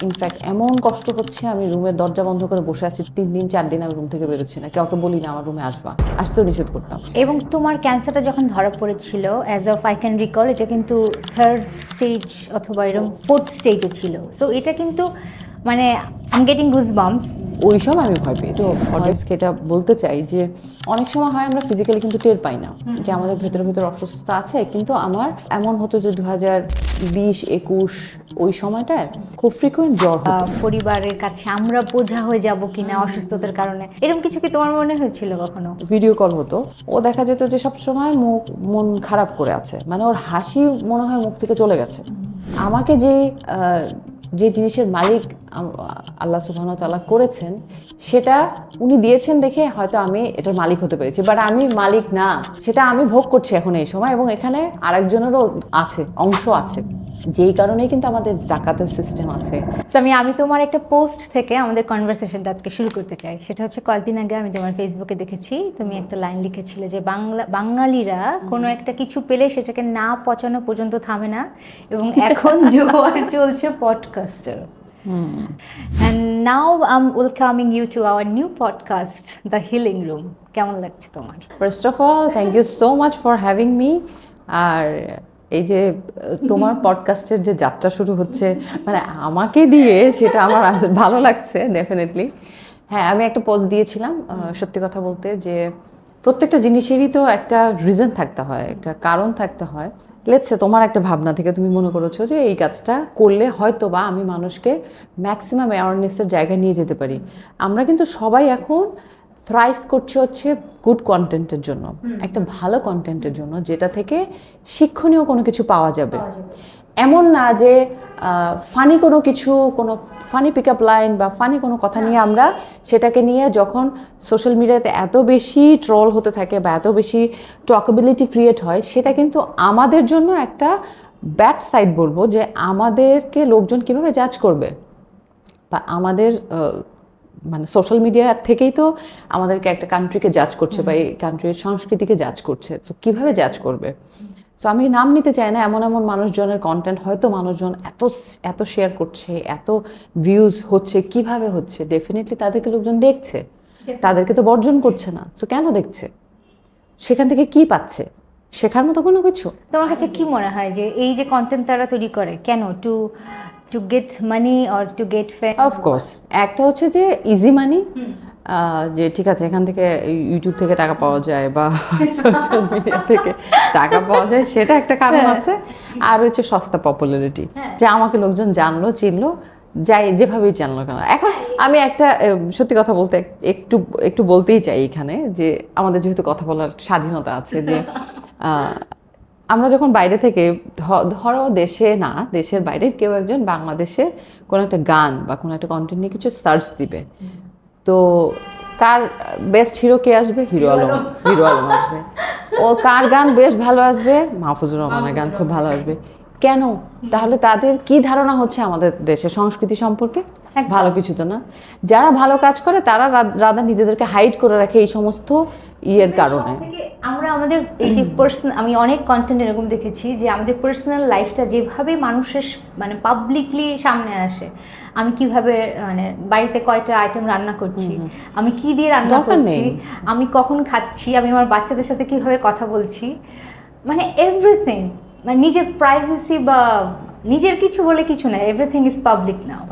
In fact এমন কষ্ট হচ্ছে, আমি রুমের দরজা বন্ধ করে বসে আছি 3 দিন 4 দিন, আমি রুম থেকে বেরোচ্ছি না, কাউকে বলি না আমার রুমে আসতেও নিষেধ করতাম। এবং তোমার ক্যান্সারটা যখন ধরা পড়েছিল, as of I can recall, এটা কিন্তু 3rd স্টেজ অথবা এরকম 4th স্টেজে ছিল। তো এটা কিন্তু মানে I am getting goose bumps. ওই সময় আমি ভয় পেয়েছি। তো অডিয়েন্সকে এটা বলতে চাই যে অনেক সময় হয় আমরা ফিজিক্যালি কিন্তু টের পাই না যে আমাদের ভেতরে ভেতরে অসুস্থতা আছে, কিন্তু আমার এমন হতো যে 2020-21 ওই সময়টায় খুব ফ্রিকুয়েন্ট জ্বর হতো। পরিবারের কাছে আমরা বোঝা হয়ে যাব কিনা অসুস্থতার কারণে, এরকম কিছু কি তোমার মনে হয়েছিল কখনো? ভিডিও কল হতো, ও দেখা যেত যে সবসময় মন খারাপ করে আছে, মানে ওর হাসি মনে হয় মুখ থেকে চলে গেছে। আমাকে যে জিনিসের মালিক আল্লাহ সুবহানাহু ওয়া তাআলা করেছেন, সেটা উনি দিয়েছেন দেখে হয়তো আমি এটার মালিক হতে পেরেছি, বাট আমি মালিক না, সেটা আমি ভোগ করছি এখন এই সময়, এবং এখানে আরেকজনেরও অংশ আছে, যেই কারণেই কিন্তু আমাদের জাকাতের সিস্টেম আছে। আমি তোমার একটা পোস্ট থেকে আমাদের কনভারসেশনটা আজকে শুরু করতে চাই। সেটা হচ্ছে কয়েকদিন আগে আমি তোমার ফেসবুকে দেখেছি, তুমি একটা লাইন লিখেছিলে যে বাঙালিরা কোনো একটা কিছু পেলে সেটাকে না পচানো পর্যন্ত থামে না, এবং এখন জোয়ার চলছে podcaster. And now I'm welcoming you to our new podcast, The Healing Room. কেমন লাগছে তোমার? First of all thank you so much for having me. আর এই যে তোমার পডকাস্টের যে যাত্রা শুরু হচ্ছে মানে আমাকে দিয়ে, সেটা আমার ভালো লাগছে ডেফিনেটলি। হ্যাঁ, আমি একটা পোস্ট দিয়েছিলাম, সত্যি কথা বলতে, যে প্রত্যেকটা জিনিসেরই তো একটা রিজন থাকতে হয়, একটা কারণ থাকতে হয়। লেটসে তোমার একটা ভাবনা থেকে তুমি মনে করেছো যে এই কাজটা করলে হয়তো বা আমি মানুষকে ম্যাক্সিমাম অ্যাওয়ারনেসের জায়গায় নিয়ে যেতে পারি। আমরা কিন্তু সবাই এখন থ্রাইভ করছে হচ্ছে গুড কন্টেন্টের জন্য, একটা ভালো কন্টেন্টের জন্য, যেটা থেকে শিক্ষণীয় কোনো কিছু পাওয়া যাবে। এমন না যে ফানি কোনো কিছু, কোনো ফানি পিক আপ লাইন বা ফানি কোনো কথা নিয়ে আমরা সেটাকে নিয়ে যখন সোশ্যাল মিডিয়াতে এত বেশি ট্রল হতে থাকে বা এত বেশি টকেবিলিটি ক্রিয়েট হয়, সেটা কিন্তু আমাদের জন্য একটা ব্যাড সাইড বলবো, যে আমাদেরকে লোকজন কিভাবে জাজ করবে, বা আমাদের মানে সোশ্যাল মিডিয়া থেকেই তো আমাদেরকে একটা কান্ট্রিকে জাজ করছে বা এই কান্ট্রির সংস্কৃতিকে জাজ করছে। তো কীভাবে জাজ করবে? সো আমি নাম নিতে চাই না, এমন এমন মানুষজনের কন্টেন্ট হয়তো মানুষজন এত শেয়ার করছে, এত ভিউজ হচ্ছে, কিভাবে হচ্ছে, ডেফিনেটলি তাদেরকে লোকজন দেখছে, তাদেরকে তো বর্জন করছে না। সো কেন দেখছে? সেখান থেকে কি পাচ্ছে? শেখার মতো কোনো কিছু? তোমার কাছে কি মনে হয় যে এই যে কন্টেন্ট তারা তৈরি করে কেন? To get money or to get fame? Of course, একটা হচ্ছে যে ইজি মানি, যে ঠিক আছে এখান থেকে ইউটিউব থেকে টাকা পাওয়া যায় বা সোশ্যাল মিডিয়া থেকে টাকা পাওয়া যায়, সেটা একটা কারণ আছে। আর হচ্ছে সস্তা পপুলারিটি, যে আমাকে লোকজন জানলো, চিনলো, যাই যেভাবেই জানলো কেন। এখন আমি একটা সত্যি কথা বলতে একটু বলতেই চাই এখানে, যে আমাদের যেহেতু কথা বলার স্বাধীনতা আছে, যে আমরা যখন বাইরে থেকে, ধরো দেশে না, দেশের বাইরে কেউ একজন বাংলাদেশে কোনো একটা গান বা কোনো একটা কন্টেন্ট নিয়ে কিছু সার্চ দিবে, তো কার বেস্ট হিরো কে আসবে? হিরো আলম আসবে। ও কার গান বেশ ভালো আসবে? মাহফুজুর রহমানের গান খুব ভালো আসবে। কেন? তাহলে তাদের কি ধারণা হচ্ছে আমাদের দেশের সংস্কৃতি সম্পর্কে? ভালো কিছু তো না। যারা ভালো কাজ করে তারা রাদা নিজেদেরকে হাইড করে রাখে এই সমস্ত ইয়ের কারণে। আমরা আমাদের এই যে আমি অনেক কন্টেন্ট এরকম দেখেছি যে আমাদের পার্সোনাল লাইফটা যেভাবে মানুষের মানে পাবলিকলি সামনে আসে, আমি কিভাবে মানে বাড়িতে কয়টা আইটেম রান্না করছি, আমি কি দিয়ে রান্না করছি, আমি কখন খাচ্ছি, আমি আমার বাচ্চাদের সাথে কিভাবে কথা বলছি, মানে এভরিথিং, মানে নিজের প্রাইভেসি বা নিজের কিছু বলে কিছু না, এভরিথিং ইজ পাবলিক নাও।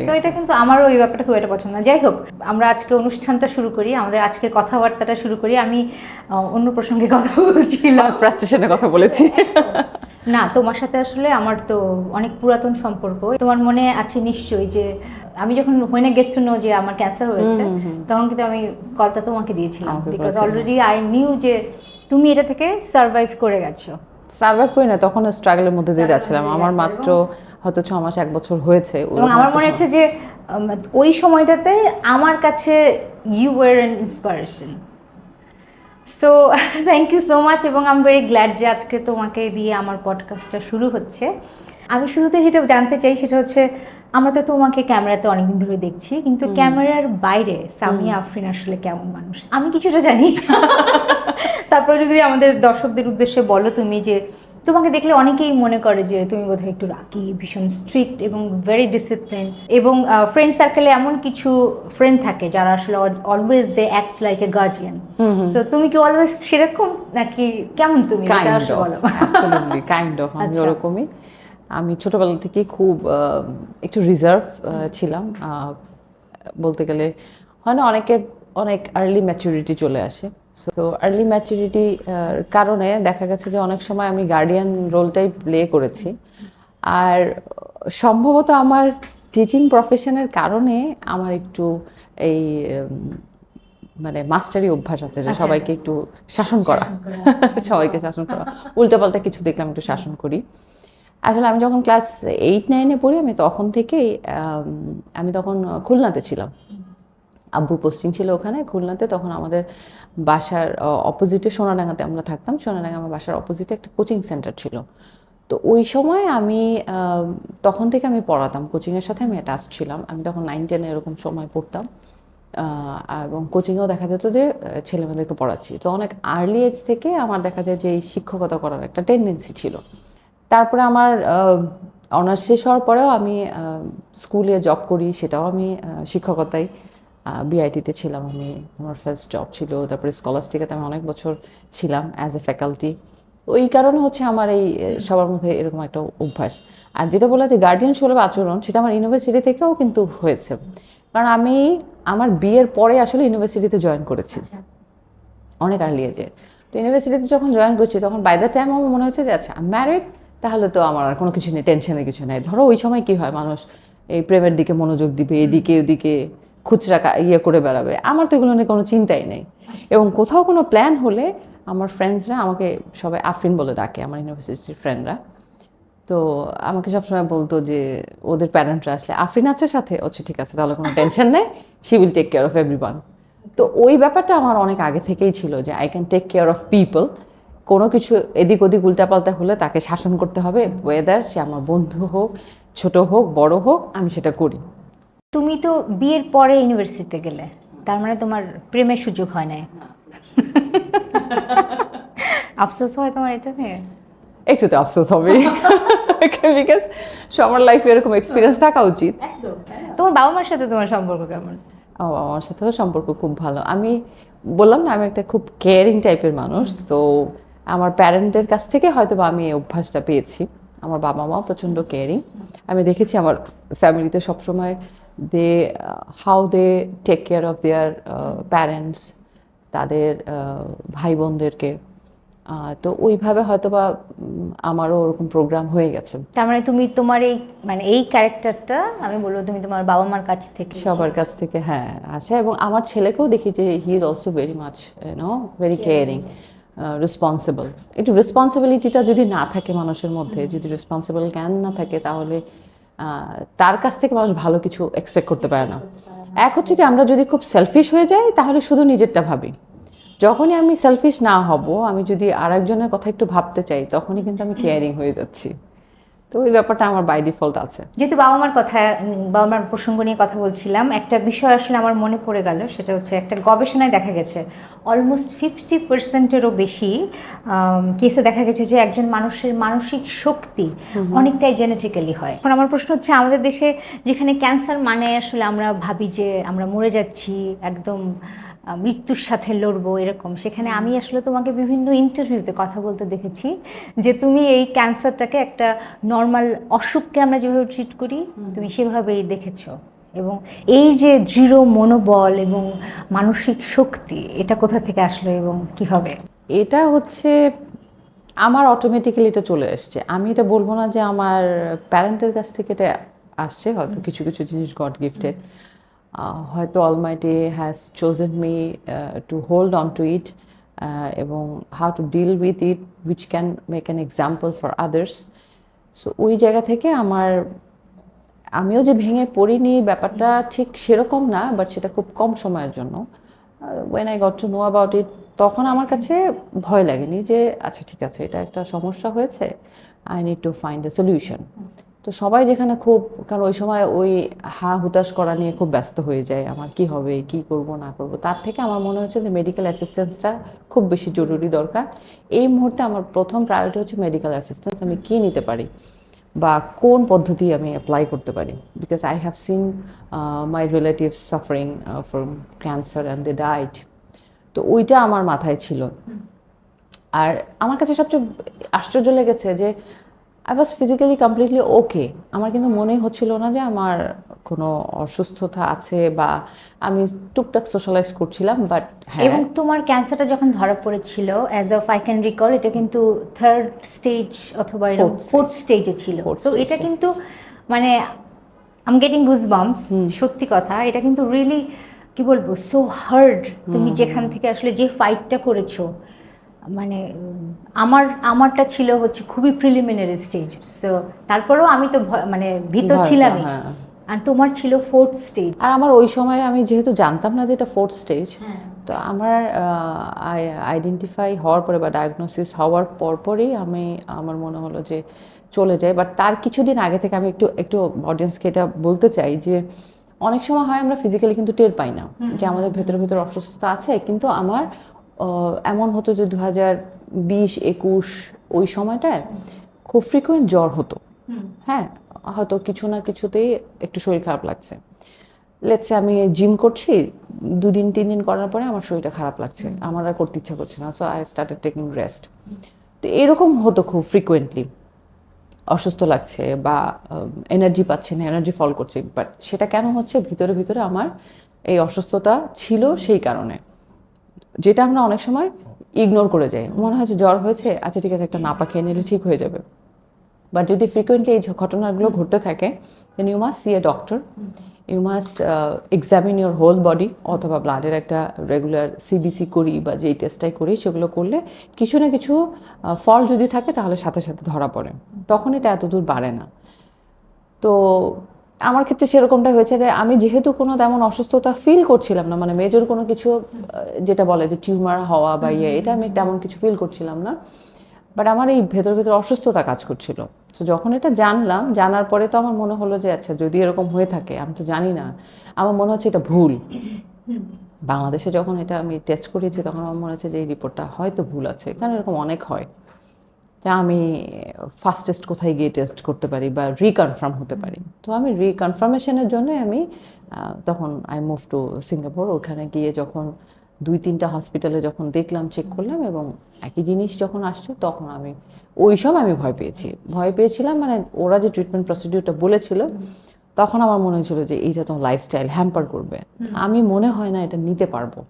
তো এটা কিন্তু আমারও এই ব্যাপারটা খুব একটা পছন্দ না। যাই হোক, আমরা আজকে অনুষ্ঠানটা শুরু করি, আমাদের আজকের কথাবার্তাটা শুরু করি। আমি অন্য প্রসঙ্গে কথা বলছিলাম, ফ্রাস্ট্রেশনের কথা বলেছি। না, তোমার সাথে আসলে আমার তো অনেক পুরাতন সম্পর্ক। তোমার মনে আছে নিশ্চয়ই যে আমি যখন when I get to know যে আমার ক্যান্সার হয়েছে, তখন কিন্তু আমি কলটা তোমাকে দিয়েছিলাম, বিকজ অলরেডি আই নিউ যে তুমি এটা থেকে সার্ভাইভ করে গেছো। সার্ভাইভ করি না, তখন স্ট্রাগলের মধ্যে দিয়ে যাচ্ছিলাম। আমার মাত্র হয়তো 6 মাস 1 বছর হয়েছে। এবং আমার মনে হচ্ছে যে ওই সময়টাতে আমার কাছে you were an inspiration. So thank you so much, এবং আই এম ভেরি গ্ল্যাড যে আজকে তোমাকে দিয়ে আমার পডকাস্টটা শুরু হচ্ছে। আমি শুরুতে যেটা জানতে চাই সেটা হচ্ছে, আমরা তো তোমাকে ক্যামেরাতে অনেকদিন ধরে দেখছি, কিন্তু ক্যামেরার বাইরে সামিয়া আফরিন আসলে কেমন মানুষ আমি কিছুটা জানি। তারপরে যদি আমাদের দর্শকদের উদ্দেশ্যে বলো তুমি যে তোমাকে দেখলে অনেকেই মনে করে যে তুমি বোধহয় একটু রাগী, ভীষণ স্ট্রিক্ট এবং ভেরি ডিসিপ্লিন, এবং ফ্রেন্ড সার্কেলে এমন কিছু ফ্রেন্ড থাকে যারা আসলে always they act like a guardian. So তুমি কি অলওয়েজ সেরকম, নাকি কেমন তুমি এটা আসলে বলো? কাইন্ড অফ আমি আচ্ছা। ওরকমই। আমি ছোটবেলা থেকে খুব একটু রিজার্ভ ছিলাম, বলতে গেলে হয় না অনেকের অনেক আর্লি ম্যাচুরিটি চলে আসে। সো আর্লি ম্যাচুরিটি কারণে দেখা গেছে যে অনেক সময় আমি গার্ডিয়ান রোলটাই প্লে করেছি। আর সম্ভবত আমার টিচিং প্রফেশনের কারণে আমার একটু এই মানে মাস্টারি অভ্যাস আছে যে সবাইকে একটু শাসন করা, সবাইকে শাসন করা, উল্টাপাল্টা কিছু দেখলে আমি একটু শাসন করি। আসলে আমি যখন ক্লাস 8-9-এ পড়ি, আমি তখন থেকেই আমি তখন খুলনাতে ছিলাম, আব্বুর পোস্টিং ছিল ওখানে খুলনাতে। তখন আমাদের বাসার অপোজিটে সোনাডাঙ্গাতে আমরা থাকতাম, সোনাডাঙ্গা আমার বাসার অপোজিটে একটা কোচিং সেন্টার ছিল। তো ওই সময় আমি তখন থেকে আমি পড়াতাম, কোচিংয়ের সাথে আমি অ্যাটাচ ছিলাম। আমি তখন 9-10 এরকম সময় পড়তাম, এবং কোচিংয়েও দেখা যেত যে ছেলেমেয়েদেরকে পড়াচ্ছি। তো অনেক আর্লি এজ থেকে আমার দেখা যায় যে এই শিক্ষকতা করার একটা টেন্ডেন্সি ছিল। তারপরে আমার অনার্স শেষ হওয়ার পরেও আমি স্কুলে জব করি, সেটাও আমি শিক্ষকতায় বিআইটিতে ছিলাম। আমার ফার্স্ট জব ছিল। তারপরে স্কলাস্টিকাতে আমি অনেক বছর ছিলাম অ্যাজ এ ফ্যাকাল্টি। ওই কারণে হচ্ছে আমার এই সবার মধ্যে এরকম একটা অভ্যাস। আর যেটা বলা যে গার্ডিয়ান সুলভ আচরণ, সেটা আমার ইউনিভার্সিটি থেকেও কিন্তু হয়েছে। কারণ আমি আমার বিয়ের পরে আসলে ইউনিভার্সিটিতে জয়েন করেছি, অনেক আর্লি এজে। তো ইউনিভার্সিটিতে যখন জয়েন করছি তখন বাই দ্য টাইম আমার মনে হচ্ছে যে আচ্ছা আমি ম্যারিড, তাহলে তো আমার আর কোনো কিছু নেই, টেনশনের কিছু নেই। ধরো ওই সময় কি হয়, মানুষ এই প্রেমের দিকে মনোযোগ দিবে, এদিকে ওদিকে খুচরা ইয়ে করে বেড়াবে। আমার তো এগুলো নিয়ে কোনো চিন্তাই নেই। এবং কোথাও কোনো প্ল্যান হলে আমার ফ্রেন্ডসরা আমাকে সবাই আফরিন বলে ডাকে, আমার ইউনিভার্সিটির ফ্রেন্ডরা। তো আমাকে সবসময় বলতো যে ওদের প্যারেন্টরা আসলে আফরিন আছে সাথে, আচ্ছা ঠিক আছে তাহলে কোনো টেনশন নেই, she will take care of everyone. তো ওই ব্যাপারটা আমার অনেক আগে থেকেই ছিল যে I can take care of people. কোনো কিছু এদিক ওদিক উল্টাপাল্টা হলে তাকে শাসন করতে হবে, ওয়েদার সে আমার বন্ধু হোক, ছোট হোক, বড় হোক, আমি সেটা করি। তুমি তো বিয়ের পরে ইউনিভার্সিটিতে গেলে, তার মানে তোমার প্রেমের সুযোগ হয় নাই? আফসোস হয় তোমার এটা নিয়ে? একটু তো আফসোস হবে, বিকজ সবার লাইফে এরকম এক্সপিরিয়েন্স থাকা উচিত। তোমার বাবা মার সাথে তোমার সম্পর্ক কেমন? আমার সাথেও সম্পর্ক খুব ভালো। আমি বললাম না আমি একটা খুব কেয়ারিং টাইপের মানুষ। তো আমার প্যারেন্টের কাছ থেকে হয়তো বা আমি এই অভ্যাসটা পেয়েছি। আমার বাবা মাও প্রচণ্ড কেয়ারিং। আমি দেখেছি আমার ফ্যামিলিতে সবসময় how they take care of their parents, তাদের ভাই বোনদেরকে। তো ওইভাবে হয়তো বা আমারও ওরকম প্রোগ্রাম হয়ে গেছে। তার মানে তুমি তোমার এই মানে এই ক্যারেক্টারটা আমি বলবো তুমি তোমার বাবা মার কাছ থেকে সবার কাছ থেকে, হ্যাঁ, আসে। এবং আমার ছেলেকেও দেখি যে he is also very much very caring, responsible. একটু রেসপন্সিবিলিটিটা যদি না থাকে মানুষের মধ্যে, যদি রেসপন্সিবল জ্ঞান না থাকে, তাহলে তার কাছ থেকে মানুষ ভালো কিছু এক্সপেক্ট করতে পারে না। এক হচ্ছে যে আমরা যদি খুব সেলফিশ হয়ে যাই তাহলে শুধু নিজেরটা ভাবি। যখনই আমি সেলফিশ না হব, আমি যদি আরেকজনের কথা একটু ভাবতে চাই, তখনই কিন্তু আমি কেয়ারিং হয়ে যাচ্ছি। তো ওই ব্যাপারটা আমার বাই ডিফল্ট আছে। যেহেতু বাবা মার কথা, বাবা মার প্রসঙ্গ নিয়ে কথা বলছিলাম, একটা বিষয় আসলে আমার মনে পড়ে গেল। সেটা হচ্ছে একটা গবেষণায় দেখা গেছে অলমোস্ট 50%-এরও বেশি কেসে দেখা গেছে যে একজন মানুষের মানসিক শক্তি অনেকটাই জেনেটিক্যালি হয়। এখন আমার প্রশ্ন হচ্ছে, আমাদের দেশে যেখানে ক্যান্সার মানে আসলে আমরা ভাবি যে আমরা মরে যাচ্ছি, একদম মৃত্যুর সাথে লড়বো এরকম, সেখানে আমি আসলে তোমাকে বিভিন্ন ইন্টারভিউতে কথা বলতে দেখেছি যে তুমি এই ক্যান্সারটাকে একটা নর্মাল অসুখকে আমরা যেভাবে ট্রিট করি তুমি সেভাবেই দেখেছো। এবং এই যে দৃঢ় মনোবল এবং মানসিক শক্তি, এটা কোথা থেকে আসলো এবং কীভাবে? এটা হচ্ছে আমার অটোমেটিক্যালি এটা চলে আসছে। আমি এটা বলবো না যে আমার প্যারেন্টের কাছ থেকে এটা আসছে, হয়তো কিছু কিছু জিনিস গড গিফটেড। হয়তো almighty has chosen me to hold on to it, এবং how to deal with it which can make an example for others. So ওই জায়গা থেকে আমিও যে ভেঙে পড়িনি ব্যাপারটা ঠিক সেরকম না, বাট সেটা খুব কম সময়ের জন্য। When I got to know about it, তখন আমার কাছে ভয় লাগেনি যে আচ্ছা ঠিক আছে এটা একটা সমস্যা হয়েছে, I need to find a solution. তো সবাই যেখানে খুব, কারণ ওই সময় ওই হুতাশ করা নিয়ে খুব ব্যস্ত হয়ে যায়, আমার কি হবে, কি করব না করব, তার থেকে আমার মনে হচ্ছে যে মেডিকেল অ্যাসিস্ট্যান্সটা খুব বেশি জরুরি দরকার। এই মুহূর্তে আমার প্রথম প্রায়োরিটি হচ্ছে মেডিকেল অ্যাসিস্ট্যান্স, আমি কী নিতে পারি বা কোন পদ্ধতি আমি অ্যাপ্লাই করতে পারি, because I have seen my relatives suffering from cancer and they died. তো ওইটা আমার মাথায় ছিল। আর আমার কাছে সবচেয়ে আশ্চর্য লেগেছে যে আই ওয়াজ ফিজিক্যালি কমপ্লিটলি ওকে, আমার কিন্তু মনেই হচ্ছিল না যে আমার কোনো অসুস্থতা আছে বা আমি টুকটাক সোশ্যালাইজ করছিলাম। বাট হ্যাঁ, এবং তোমার ক্যান্সারটা যখন ধরা পড়েছিল, as of I can recall, এটা কিন্তু 3rd স্টেজ অথবা ফোর্থ স্টেজে ছিল। তো এটা কিন্তু মানে I am getting goose bumps, সত্যি কথা। এটা কিন্তু রিয়েলি কি বলবো, সো হার্ড। তুমি যেখান থেকে আসলে যে ফাইটটা করেছো, মানে আমারটা ছিল হচ্ছে খুবই প্রিলিমিনারি স্টেজ। সো তারপরেও আমি তো মানে ভীত ছিলামই, আর তোমার ছিল 4th স্টেজ। আর আমার ওই সময় আমি যেহেতু জানতাম না যে এটা 4th স্টেজ, তো আমার আইডেন্টিফাই হওয়ার পরে বা ডায়াগনোসিস হওয়ার পরপরই আমার মনে হলো যে চলে যায়। বাট তার কিছুদিন আগে থেকে আমি একটু অডিয়েন্সকে এটা বলতে চাই যে অনেক সময় হয় আমরা ফিজিক্যালি কিন্তু টের পাই না যে আমাদের ভেতরে অসুস্থতা আছে, কিন্তু আমার এমন হতো যে 2020-21 ওই সময়টায় খুব ফ্রিকুয়েন্ট জ্বর হতো। হ্যাঁ, হয়তো কিছু না কিছুতেই একটু শরীর খারাপ লাগছে, লেটসে আমি জিম করছি, 2-3 দিন করার পরে আমার শরীরটা খারাপ লাগছে, আমার আর করতে ইচ্ছা করছে না, so I started taking rest. তো এরকম হতো খুব ফ্রিকুয়েন্টলি, অসুস্থ লাগছে বা এনার্জি পাচ্ছে না, এনার্জি ফল করছে। বাট সেটা কেন হচ্ছে, ভিতরে ভিতরে আমার এই অসুস্থতা ছিল সেই কারণে, যেটা আমরা অনেক সময় ইগনোর করে যাই। মনে হয় যে জ্বর হয়েছে, আচ্ছা ঠিক আছে একটা নাপা খেয়ে নিলে ঠিক হয়ে যাবে। বাট যদি ফ্রিকুয়েন্টলি এই ঘটনাগুলো ঘটতে থাকে, then you must see a doctor, you must examine your whole body, অথবা ব্লাডের একটা রেগুলার সিবিসি করি বা যেই টেস্টটাই করি, সেগুলো করলে কিছু না কিছু ফল যদি থাকে তাহলে সাথে সাথে ধরা পড়ে, তখন এটা এত দূর বাড়ে না। তো আমার ক্ষেত্রে সেরকমটাই হয়েছে যে আমি যেহেতু কোনো তেমন অসুস্থতা ফিল করছিলাম না, মানে মেজর কোনো কিছু যেটা বলে যে টিউমার হওয়া বা এটা আমি তেমন কিছু ফিল করছিলাম না, বাট আমার এই ভেতর অসুস্থতা কাজ করছিল। তো যখন এটা জানার পরে তো আমার মনে হলো যে আচ্ছা যদি এরকম হয়ে থাকে, আমি তো জানি না, আমার মনে হচ্ছে এটা ভুল। বাংলাদেশে যখন এটা আমি টেস্ট করিয়েছি তখন আমার মনে হচ্ছে যে এই রিপোর্টটা হয়তো ভুল আছে, কারণ এরকম অনেক হয় যে আমি ফাস্টেস্ট কোথায় গিয়ে টেস্ট করতে পারি বা রিকনফার্ম হতে পারি। তো আমি রিকনফার্মেশনের জন্য আমি তখন আই মুভ টু সিঙ্গাপুর। ওখানে গিয়ে যখন 2-3টা হসপিটালে যখন দেখলাম, চেক করলাম, এবং একই জিনিস যখন আসছে, তখন ওই সময় আমি ভয় পেয়েছিলাম। মানে ওরা যে ট্রিটমেন্ট প্রসিডিউরটা বলেছিল, তখন আমার মনে হয়েছিল যে এইটা তোমার লাইফস্টাইল হ্যাম্পার করবে, আমি মনে হয় না এটা নিতে পারবো।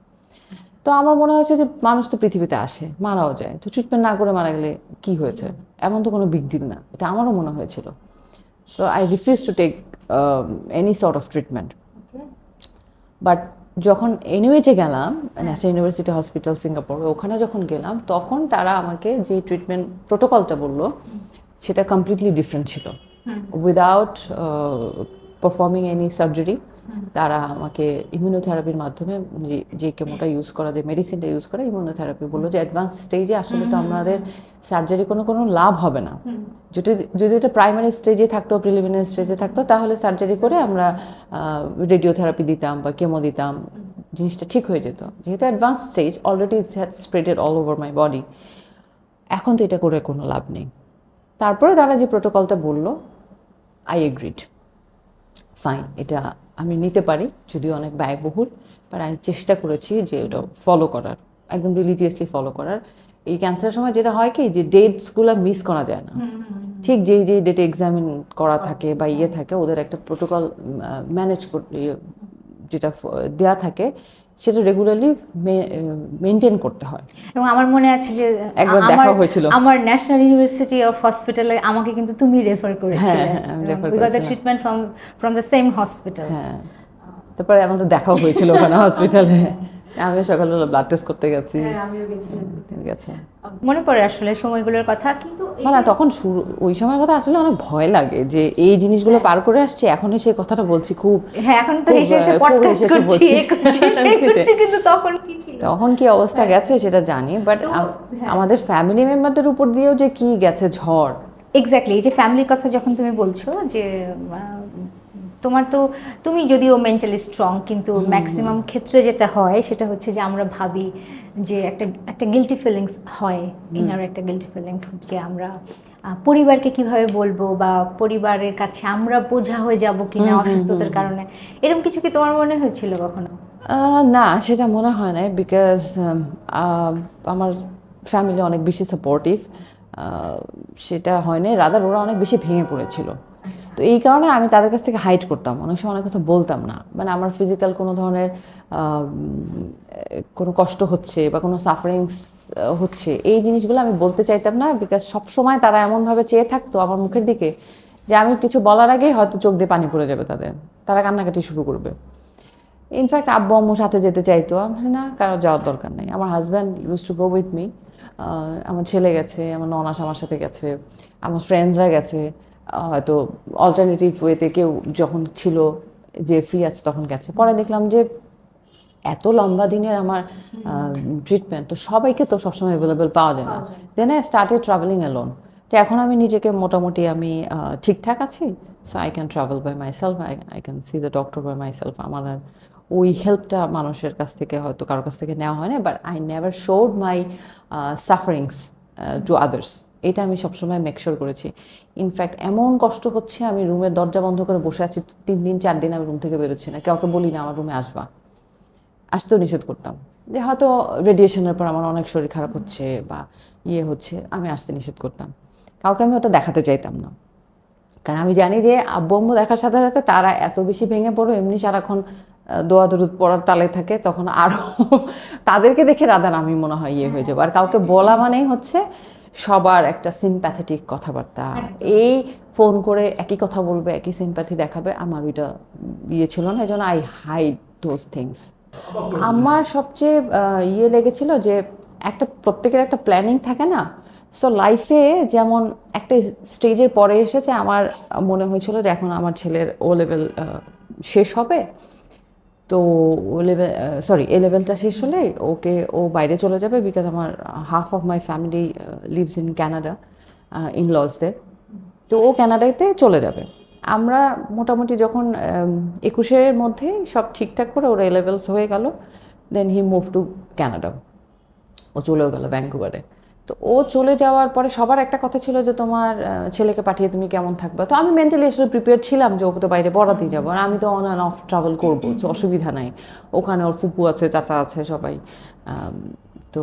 তো আমার মনে হয়েছে যে মানুষ তো পৃথিবীতে আসে, মারাও যায়, তো ট্রিটমেন্ট না করে মারা গেলে কি হয়েছে, এমন তো কোনো বিগ ডিল না, এটা আমারও মনে হয়েছিল। So I refuse to take any sort of treatment. But যখন এনইউএইচে গেলাম, ন্যাশনাল ইউনিভার্সিটি হসপিটাল সিঙ্গাপুর, ওখানে যখন গেলাম, তখন তারা আমাকে যে ট্রিটমেন্ট প্রোটোকলটা বললো সেটা কমপ্লিটলি ডিফারেন্ট ছিল। উইদাউট পারফর্মিং এনি সার্জারি, তারা আমাকে ইমিউনোথেরাপির মাধ্যমে যে কেমোটা ইউজ করা, যে মেডিসিনটা ইউজ করা, ইমিউনোথেরাপি বললো যে অ্যাডভান্স স্টেজে আসলে তো আমাদের সার্জারি কোনো লাভ হবে না। যদি এটা প্রাইমারি স্টেজে থাকতো, প্রিলিমিনারি স্টেজে থাকতো, তাহলে সার্জারি করে আমরা রেডিওথেরাপি দিতাম বা কেমো দিতাম, জিনিসটা ঠিক হয়ে যেত। যেহেতু advance stage, already it had spreaded all over my body, এখন তো এটা করে কোনো লাভ নেই। তারপরে তারা যে প্রোটোকলটা বললো, আই এগ্রিড, ফাইন, এটা আমি নিতে পারি, যদিও অনেক ব্যয়বহুল, বাট আমি চেষ্টা করেছি যে ওটা ফলো করার, একদম রিলিজিয়াসলি ফলো করার। এই ক্যান্সারের সময় যেটা হয় কি, যে ডেটসগুলো মিস করা যায় না, ঠিক যেই ডেটে এক্সামিন করা থাকে বা থাকে, ওদের একটা প্রোটোকল ম্যানেজ যেটা দেওয়া থাকে, সেটা রেগুলারলি মেনটেন করতে হয়। এবং আমার মনে আছে যে একবার দেখা হয়েছিল আমার ন্যাশনাল ইউনিভার্সিটি অফ হসপিটালে আমাকে কিন্তু তুমি রেফার করেছিলে, because the treatment from the same hospital. হ্যাঁ, তারপরে আমাদের দেখাও হয়েছিল ওখানে হসপিটালে, আমি সকালবেলা ব্লাড টেস্ট করতে গেছি। আমিও গেছিলাম। ঠিক আছে, মনে পড়ে আসলে সময়গুলোর কথা, কিন্তু মানে তখন ওই সময়ের কথা আসলে অনেক ভয় লাগে যে এই জিনিসগুলো পার করে আসছি, এখনই সেই কথাটা বলছি খুব। হ্যাঁ, এখন তো হেসে হেসে পডকাস্ট করছি, কিন্তু তখন কি ছিল, তখন কি অবস্থা গেছে সেটা জানি, বাট আমাদের ফ্যামিলি মেম্বারদের উপর দিয়েও যে কি গেছে ঝড়, এক্স্যাক্টলি, এই যে ফ্যামিলির কথা যখন তুমি বলছো যে তোমার তো, তুমি যদিও মেন্টালি স্ট্রং, কিন্তু ম্যাক্সিমাম ক্ষেত্রে যেটা হয় সেটা হচ্ছে যে আমরা ভাবি যে একটা একটা গিল্টি ফিলিংস হয়, ইনার একটা গিল্টি ফিলিংস, যে আমরা পরিবারকে কিভাবে বলবো, বা পরিবারের কাছে আমরা বোঝা হয়ে যাব কিনা অসুস্থতার কারণে। এরকম কিছু কি তোমার মনে হয়েছিল কখনো? না, সেটা মনে হয় না, বিকজ আমার ফ্যামিলি অনেক বেশি সাপোর্টিভ। সেটা হয়নি, রাদার ওরা অনেক বেশি ভেঙে পড়েছিল। তো এই কারণে আমি তাদের কাছ থেকে হাইড করতাম, অনেক সময় অনেক কথা বলতাম না। মানে আমার ফিজিক্যাল কোনো ধরনের কোনো কষ্ট হচ্ছে বা কোনো সাফারিংস হচ্ছে, এই জিনিসগুলো আমি বলতে চাইতাম না, বিকজ সবসময় তারা এমনভাবে চেয়ে থাকতো আমার মুখের দিকে যে আমি কিছু বলার আগেই হয়তো চোখ দিয়ে পানি পড়ে যাবে তাদের, তারা কান্নাকাটি শুরু করবে। ইনফ্যাক্ট আব্বু আম্মুর সাথে যেতে চাইতো, আমি না, কারো যাওয়ার দরকার নেই। আমার husband use to go with me. আমার ছেলে গেছে, আমার ননাস আমার সাথে গেছে, আমার ফ্রেন্ডসরা গেছে, হয়তো অল্টারনেটিভ ওয়েতে কেউ যখন ছিল যে ফ্রি আছে তখন গেছে। পরে দেখলাম যে এত লম্বা দিনের আমার ট্রিটমেন্ট, তো সবাইকে তো সবসময় অ্যাভেলেবেল পাওয়া যায় না। Then I started travelling alone. তো এখন আমি নিজেকে মোটামুটি আমি ঠিকঠাক আছি, so I can travel by myself, I can see the doctor by myself. আমার আর ওই হেল্পটা মানুষের কাছ থেকে হয়তো কারোর কাছ থেকে নেওয়া হয় না, but I never showed my sufferings to others. এটা আমি সবসময় মেকশোর করেছি। ইনফ্যাক্ট এমন কষ্ট হচ্ছে, আমি রুমের দরজা বন্ধ করে বসে আছি 3 দিন 4 দিন, আমি রুম থেকে বেরোচ্ছি না, কাউকে বলি না আমার রুমে আসবা, আসতেও নিষেধ করতাম। যে হয়তো রেডিয়েশনের পর আমার অনেক শরীর খারাপ হচ্ছে বা ইয়ে হচ্ছে, আমি আসতে নিষেধ করতাম। কাউকে আমি ওটা দেখাতে চাইতাম না, কারণ আমি জানি যে আব্বু আম্মু দেখার সাথে সাথে তারা এত বেশি ভেঙে পড়ো, এমনি সারাক্ষণ দোয়া দরুদ পড়ার তালে থাকে, তখন আরও তাদেরকে দেখে রাদার আমি মনে হয় ইয়ে হয়ে যাবো। আর কাউকে বলা মানেই হচ্ছে সবার একটা সিম্প্যাথেটিক কথাবার্তা, এই ফোন করে একই কথা বলবে, একই সিম্প্যাথি দেখাবে, আমার ওইটা ইয়ে ছিল না, এই জন্য আই হাইড দোজ থিংস। আমার সবচেয়ে ইয়ে লেগেছিল যে প্রত্যেকের একটা প্ল্যানিং থাকে না, সো লাইফে যেমন একটা স্টেজের পরে এসেছে, আমার মনে হয়েছিল যে এখন আমার ছেলের ও লেভেল শেষ হবে, তো ও লেভেল এ লেভেলটা শেষ হলে ও বাইরে চলে যাবে, বিকজ আমার half of my family lives in Canada, in লজদের। তো ও ক্যানাডাতে চলে যাবে। আমরা মোটামুটি যখন 21-এর মধ্যে সব ঠিকঠাক করে ওর এ লেভেলস হয়ে গেল, দেন হি মুভ টু ক্যানাডা। ও চলেও গেল ভ্যাঙ্কুভারে। তো ও চলে যাওয়ার পরে সবার একটা কথা ছিল যে তোমার ছেলেকে পাঠিয়ে তুমি কেমন থাকবে। তো আমি মেন্টালি আসলে প্রিপেয়ার ছিলাম যে ওকে তো বাইরে পড়াতেই যাবো, আর আমি তো অন অ্যান্ড অফ ট্রাভেল করবো, তো অসুবিধা নাই। ওখানে ওর ফুপু আছে, চাচা আছে, সবাই, তো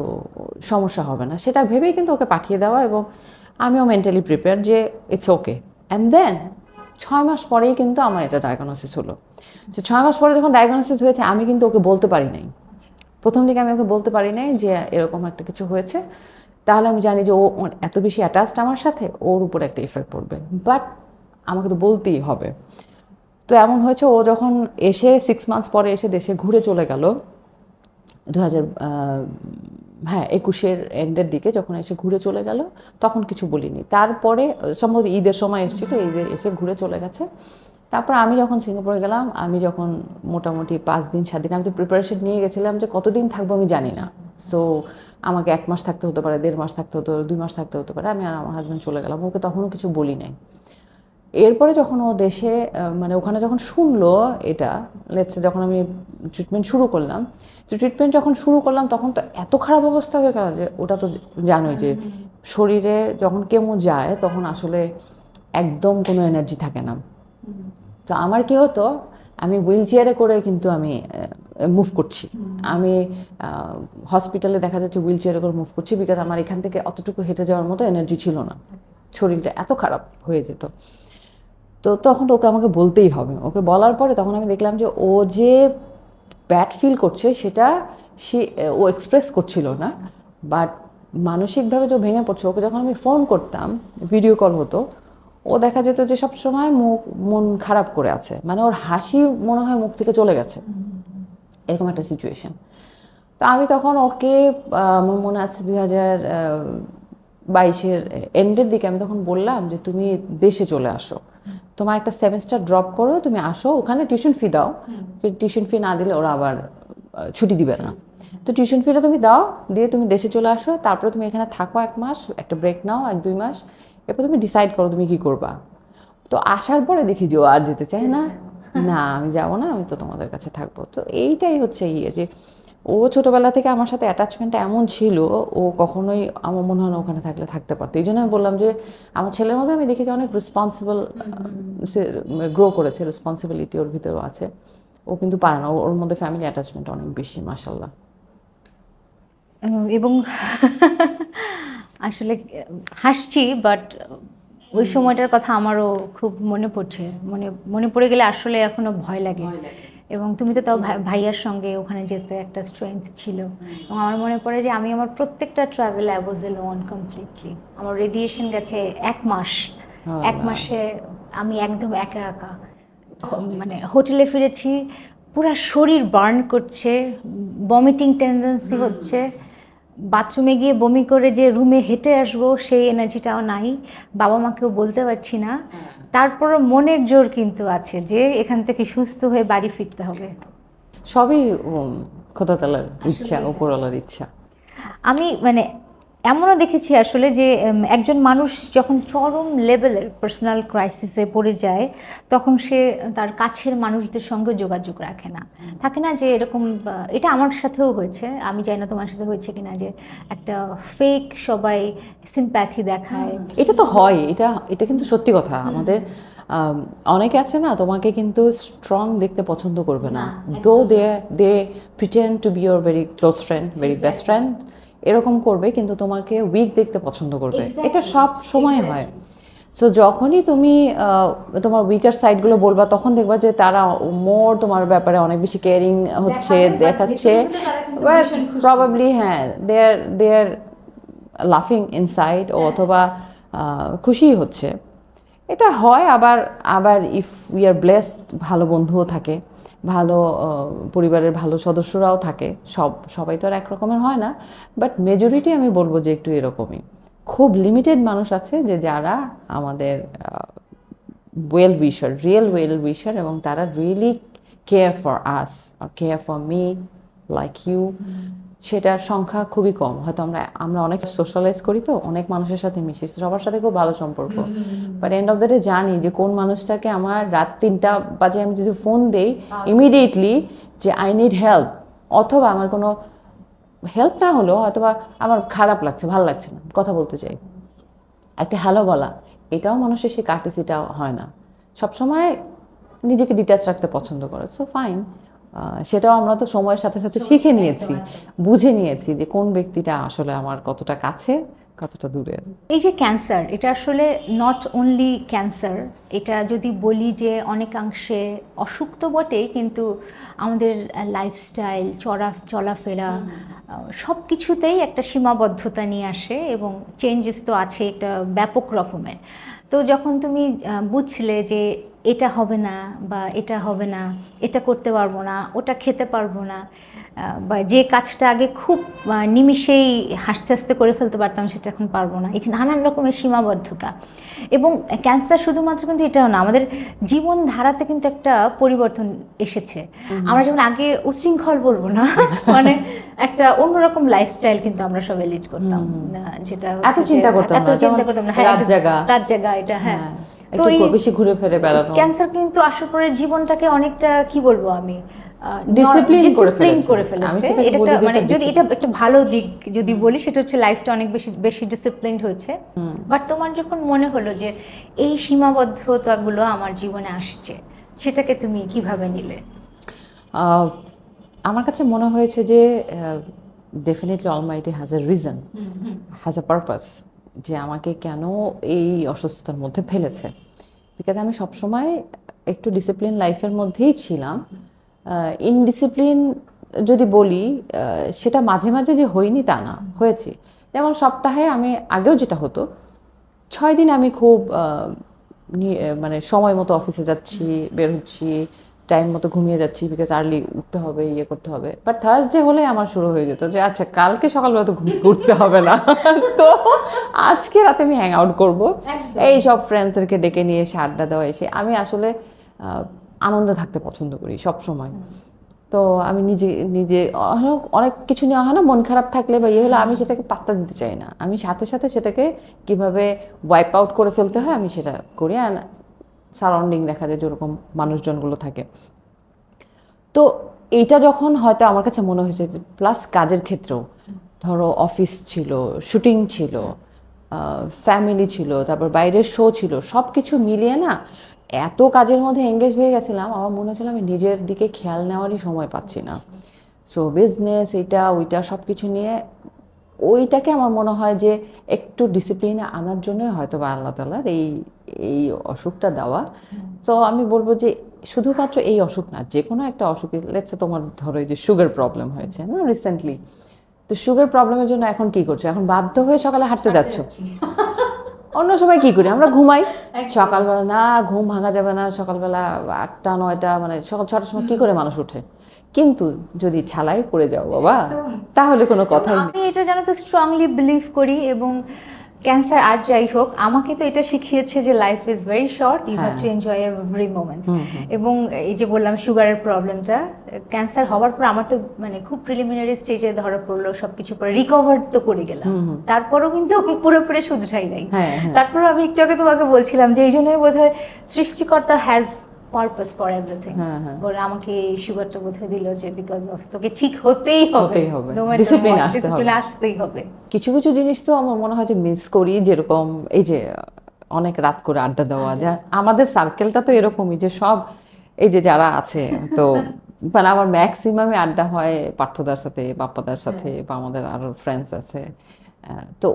সমস্যা হবে না, সেটা ভেবেই কিন্তু ওকে পাঠিয়ে দেওয়া। এবং আমিও মেন্টালি প্রিপেয়ার যে ইটস ওকে। অ্যান্ড দেন 6 মাস পরেই কিন্তু আমার এটা ডায়াগনোসিস হলো। তো 6 মাস পরে যখন ডায়াগনোসিস হয়েছে, আমি কিন্তু ওকে বলতে পারি নাই। প্রথম দিকে আমি ওকে বলতে পারি নাই যে এরকম একটা কিছু হয়েছে, তাহলে আমি জানি যে ও এত বেশি অ্যাটাচড আমার সাথে, ওর উপর একটা ইফেক্ট পড়বে, বাট আমাকে তো বলতেই হবে। তো এমন হয়েছে, ও যখন এসে 6 মান্থস পরে এসে দেশে ঘুরে চলে গেল 21-এর এন্ডের দিকে, যখন এসে ঘুরে চলে গেল তখন কিছু বলিনি। তারপরে সম্ভবত ঈদের সময় এসেছিলো, ঈদে এসে ঘুরে চলে গেছে। তারপর আমি যখন সিঙ্গাপুরে গেলাম, আমি যখন মোটামুটি 5 দিন 7 দিন, আমি তো প্রিপারেশন নিয়ে গেছিলাম যে কতদিন থাকবো আমি জানি না। সো আমাকে 1 মাস থাকতে হতে পারে, 1.5 মাস থাকতে হতো, 2 মাস থাকতে হতে পারে। আমি আর আমার হাজব্যান্ড চলে গেলাম, ওকে তখনও কিছু বলি নাই। এরপরে যখন ও দেশে মানে ওখানে যখন শুনলো এটা, লেটসে যখন আমি ট্রিটমেন্ট শুরু করলাম, তো ট্রিটমেন্ট যখন শুরু করলাম তখন তো এত খারাপ অবস্থা হয়ে গেল যে ওটা তো জানোই যে শরীরে যখন কেমো যায় তখন আসলে একদম কোনো এনার্জি থাকে না। তো আমার কি হতো, আমি হুইল চেয়ারে করে কিন্তু আমি মুভ করছি, আমি হসপিটালে দেখা যাচ্ছে হুইল চেয়ারে করে মুভ করছি, বিকজ আমার এখান থেকে অতটুকু হেঁটে যাওয়ার মতো এনার্জি ছিল না, শরীরটা এত খারাপ হয়ে যেত। তো তখন ওকে আমাকে বলতেই হবে। ওকে বলার পরে তখন আমি দেখলাম যে ও যে ব্যাড ফিল করছে সেটা ও এক্সপ্রেস করছিল না, বাট মানসিকভাবে যে ভেঙে পড়ছে, ওকে যখন আমি ফোন করতাম, ভিডিও কল হতো, ও দেখা যেত যে সবসময় মন খারাপ করে আছে, মানে ওর হাসি মনে হয় মুখ থেকে চলে গেছে, এরকম একটা সিচুয়েশন। তো আমি তখন ওকে, আমার মনে আছে 2022-এর এন্ডের দিকে আমি তখন বললাম যে তুমি দেশে চলে আসো, তোমার একটা সেমেস্টার ড্রপ করো, তুমি আসো, ওখানে টিউশন ফি দাও, টিউশন ফি না দিলে ওরা আবার ছুটি দিবে না। তো টিউশন ফিটা তুমি দাও, দিয়ে তুমি দেশে চলে আসো, তারপরে তুমি এখানে থাকো 1 মাস, একটা ব্রেক নাও 1-2 মাস, এরপর তুমি ডিসাইড করো তুমি কি করবা। তো আসার পরে দেখি যে ও আর যেতে চায় না, না আমি যাবো না, আমি তো তোমাদের কাছে থাকবো। তো এইটাই হচ্ছে ইয়ে, যে ও ছোটবেলা থেকে আমার সাথে অ্যাটাচমেন্টটা এমন ছিল, ও কখনোই আমার মনে হয় না ওখানে থাকলে থাকতে পারতো। এই জন্য আমি বললাম যে আমার ছেলের মধ্যে আমি দেখি যে অনেক রেসপন্সিবল গ্রো করেছে, রেসপন্সিবিলিটি ওর ভিতরেও আছে। ও কিন্তু পারে না, ওর মধ্যে ফ্যামিলি অ্যাটাচমেন্ট অনেক বেশি, মাশাল্লাহ। এবং আসলে হাসছি, বাট ওই সময়টার কথা আমারও খুব মনে পড়ছে, মনে পড়ে গেলে আসলে এখনো ভয় লাগে। এবং তুমি তো তাও ভাইয়ার সঙ্গে ওখানে যেতে একটা স্ট্রেংথ ছিল। এবং আমার মনে পড়ে যে আমি আমার প্রত্যেকটা travel I was alone completely. আমার রেডিয়েশন গেছে 1 মাস, 1 মাসে আমি একদম একা একা, মানে হোটেলে ফিরেছি পুরা শরীর বার্ন করছে, ভমিটিং টেন্ডেন্সি হচ্ছে, বাথরুমে গিয়ে বমি করে যে রুমে হেঁটে আসবো সেই এনার্জিটাও নাই, বাবা মাকেও বলতে পারছি না। তারপরও মনের জোর কিন্তু আছে যে এখান থেকে সুস্থ হয়ে বাড়ি ফিরতে হবে। সবই খোদা তাআলার ইচ্ছা, উপরওয়ালার ইচ্ছা। আমি মানে এমনও দেখেছি আসলে যে একজন মানুষ যখন চরম লেভেলের পার্সোনাল ক্রাইসিসে পড়ে যায়, তখন সে তার কাছের মানুষদের সঙ্গে যোগাযোগ রাখে না। থাকে না যে এরকম, এটা আমার সাথেও হয়েছে, আমি জানি না তোমার সাথে হয়েছে কিনা, যে একটা ফেক সবাই সিম্প্যাথি দেখায়। এটা তো হয়, এটা এটা কিন্তু সত্যি কথা। আমাদের অনেকে আছে না, তোমাকে কিন্তু স্ট্রং দেখতে পছন্দ করবে না, though they pretend to be your very close friend, very best friend, এরকম করবে, কিন্তু তোমাকে উইক দেখতে পছন্দ করবে। এটা সব সময় হয়। সো যখনই তুমি তোমার উইকার সাইডগুলো বলবা, তখন দেখবা যে তারা মোর তোমার ব্যাপারে অনেক বেশি কেয়ারিং হচ্ছে, দেখাচ্ছে, বাট প্রবাবলি হ্যাঁ দে আর লাফিং ইনসাইড, অথবা খুশি হচ্ছে। এটা হয়। আবার আবার ইফ উই আর ব্লেসড, ভালো বন্ধুও থাকে, ভালো পরিবারের ভালো সদস্যরাও থাকে, সবাই তো আর একরকমের হয় না, বাট মেজরিটি আমি বলবো যে একটু এরকমই। খুব লিমিটেড মানুষ আছে যে যারা আমাদের well wisher, real well wisher, এবং তারা রিয়েলি কেয়ার ফর আস, আর care for me like you. সেটার সংখ্যা খুবই কম। হয়তো আমরা অনেক সোশ্যালাইজ করি, তো অনেক মানুষের সাথে মিশি, সবার সাথে খুব ভালো সম্পর্ক, but end of the day জানি যে কোন মানুষটাকে আমার রাত 3টা বাজে আমি যদি ফোন দেই ইমিডিয়েটলি যে আই নিড হেল্প, অথবা আমার কোনো হেল্প না হলেও অথবা আমার খারাপ লাগছে, ভালো লাগছে না, কথা বলতে চাই, একটা হ্যালো বলা, এটাও মানুষের সেই কার্টেসিটাও হয় না। সবসময় নিজেকে ডিটাচ রাখতে পছন্দ করে। সো ফাইন, সেটাও আমরা তো সময়ের সাথে সাথে শিখে নিয়েছি, বুঝে নিয়েছি যে কোন ব্যক্তিটা আসলে আমার কতটা কাছে, কতটা দূরের। এই যে ক্যান্সার, এটা আসলে নট অনলি ক্যান্সার, এটা যদি বলি যে অনেকাংশে অসুখ তো বটেই, কিন্তু আমাদের লাইফস্টাইল, চলাফেরা, সব কিছুতেই একটা সীমাবদ্ধতা নিয়ে আসে, এবং চেঞ্জেস তো আছে একটা ব্যাপক রকমের। তো যখন তুমি বুঝলে যে এটা হবে না, বা এটা হবে না, এটা করতে পারবো না, ওটা খেতে পারবো না, বা যে কাজটা আগে খুব নিমিষেই হাসতে হাসতে করে ফেলতে পারতাম সেটা এখন পারবো না, এই যে নানান রকমের সীমাবদ্ধতা। এবং ক্যান্সার শুধুমাত্র কিন্তু এটাও না, আমাদের জীবনধারাতে কিন্তু একটা পরিবর্তন এসেছে। আমরা যেমন আগে উচ্ছৃঙ্খল বলবো না, মানে একটা অন্যরকম লাইফস্টাইল কিন্তু আমরা সবাই লিড করতাম, যেটা এত চিন্তা করতাম না, রাত জাগা, এটা হ্যাঁ। তো বেশি ঘুরে ফিরে বেড়ানো। ক্যান্সার কিন্তু আসার পরে জীবনটাকে অনেকটা কি বলবো আমি, ডিসিপ্লিন করে ফেলেছে। এটা মানে যদি এটা একটা ভালো দিক যদি বলি, সেটা হচ্ছে লাইফটা অনেক বেশি ডিসিপ্লিনড হয়েছে। বাট তোমার যখন মনে হলো যে এই সীমাবদ্ধতাগুলো আমার জীবনে আসছে, সেটাকে তুমি কিভাবে নিলে? আমার কাছে মনে হয়েছে যে definitely Almighty has a reason, has a purpose, যে আমাকে কেন এই অসুস্থতার মধ্যে ফেলেছে। বিকজ আমি সবসময় একটু ডিসিপ্লিন লাইফের মধ্যেই ছিলাম। ইনডিসিপ্লিন যদি বলি, সেটা মাঝে মাঝে যে হয়নি তা না, হয়েছে। যেমন সপ্তাহে আমি আগেও যেটা হতো, 6 দিন আমি খুব মানে সময় মতো অফিসে যাচ্ছি, বের হচ্ছি, টাইম মতো ঘুমিয়ে যাচ্ছি, বিকজ আর্লি উঠতে হবে, ইয়ে করতে হবে। বাট থার্সডে হলে আমার শুরু হয়ে যেত যে আচ্ছা কালকে সকালবেলা তো উঠতে হবে না, তো আজকে রাতে আমি হ্যাং আউট করবো, এই সব ফ্রেন্ডসদেরকে ডেকে নিয়ে এসে আড্ডা দেওয়া। এসে আমি আসলে আনন্দে থাকতে পছন্দ করি সব সময়। তো আমি নিজে নিজে অনেক কিছু নেওয়া হয় না, মন খারাপ থাকলে বা ইয়ে হলে আমি সেটাকে পাত্তা দিতে চাই না, আমি সাথে সাথে সেটাকে কিভাবে ওয়াইপ আউট করে ফেলতে হয় আমি সেটা করি। আর সারাউন্ডিং দেখা যায় যেরকম মানুষজনগুলো থাকে, তো এইটা যখন হয়তো আমার কাছে মনে হয়েছে, প্লাস কাজের ক্ষেত্রেও ধরো অফিস ছিল, শুটিং ছিল, ফ্যামিলি ছিল, তারপর বাইরের শো ছিল, সব কিছু মিলিয়ে না এত কাজের মধ্যে এঙ্গেজ হয়ে গেছিলাম, আমার মনে হচ্ছিল আমি নিজের দিকে খেয়াল নেওয়ারই সময় পাচ্ছি না। সো বিজনেস এটা ওইটা সব কিছু নিয়ে ওইটাকে আমার মনে হয় যে একটু ডিসিপ্লিনে আনার জন্যই হয়তো বা আল্লাহ তাআলার এই এই অসুখটা দেওয়া। তো আমি বলবো যে শুধুমাত্র এই অসুখ না, যে কোনো একটা অসুখ, লেটসে তোমার ধরো এই যে সুগার প্রবলেম হয়েছে না রিসেন্টলি, তো সুগার প্রবলেমের জন্য এখন কি করছো? এখন বাধ্য হয়ে সকালে হাঁটতে যাচ্ছ। অন্য সময় কি করি আমরা? ঘুমাই। সকালবেলা না, ঘুম ভাঙা যাবে না, সকালবেলা 8টা 9টা মানে সকাল 6টার সময় কি করে মানুষ ওঠে? কিন্তু যদি ঠেলায় পড়ে যাও বাবা, তাহলে কোনো কথাই নেই। আমি এটা জানো তো স্ট্রংলি বিলিভ করি, এবং ক্যান্সার আর যাই হোক আমাকে তো এটা শিখিয়েছে যে life is very short, you have to enjoy every moments. এবং এই যে বললাম সুগারের প্রবলেমটা, ক্যান্সার হওয়ার পর আমার তো মানে খুব প্রিলিমিনারি স্টেজে ধরা পড়লো, সবকিছু পরে রিকভার তো করে গেলাম, তারপরও কিন্তু পুরোপুরি শুধরাই নাই। তারপর আমি একটু আগে তোমাকে বলছিলাম যে এই জন্যই বোধহয় সৃষ্টিকর্তা হ্যাজ পারপাস ফর এভরিথিং, বলে আমাকে এই সুগারটা বোধহয় দিল যে বিকজ অফ তোকে ঠিক হতেই হবে, ডিসিপ্লিন আসতেই হবে। কিছু কিছু জিনিস তো আমার মনে হয় যে মিস করি, যেরকম এই যে অনেক রাত করে আড্ডা দেওয়া, যা আমাদের সার্কেলটা তো এরকমই যে সব এই যে যারা আছে, তো মানে আমার ম্যাক্সিমামই আড্ডা হয় পার্থদার সাথে, বাপ্পাদার সাথে, বা আমাদের আরো ফ্রেন্ডস আছে। তো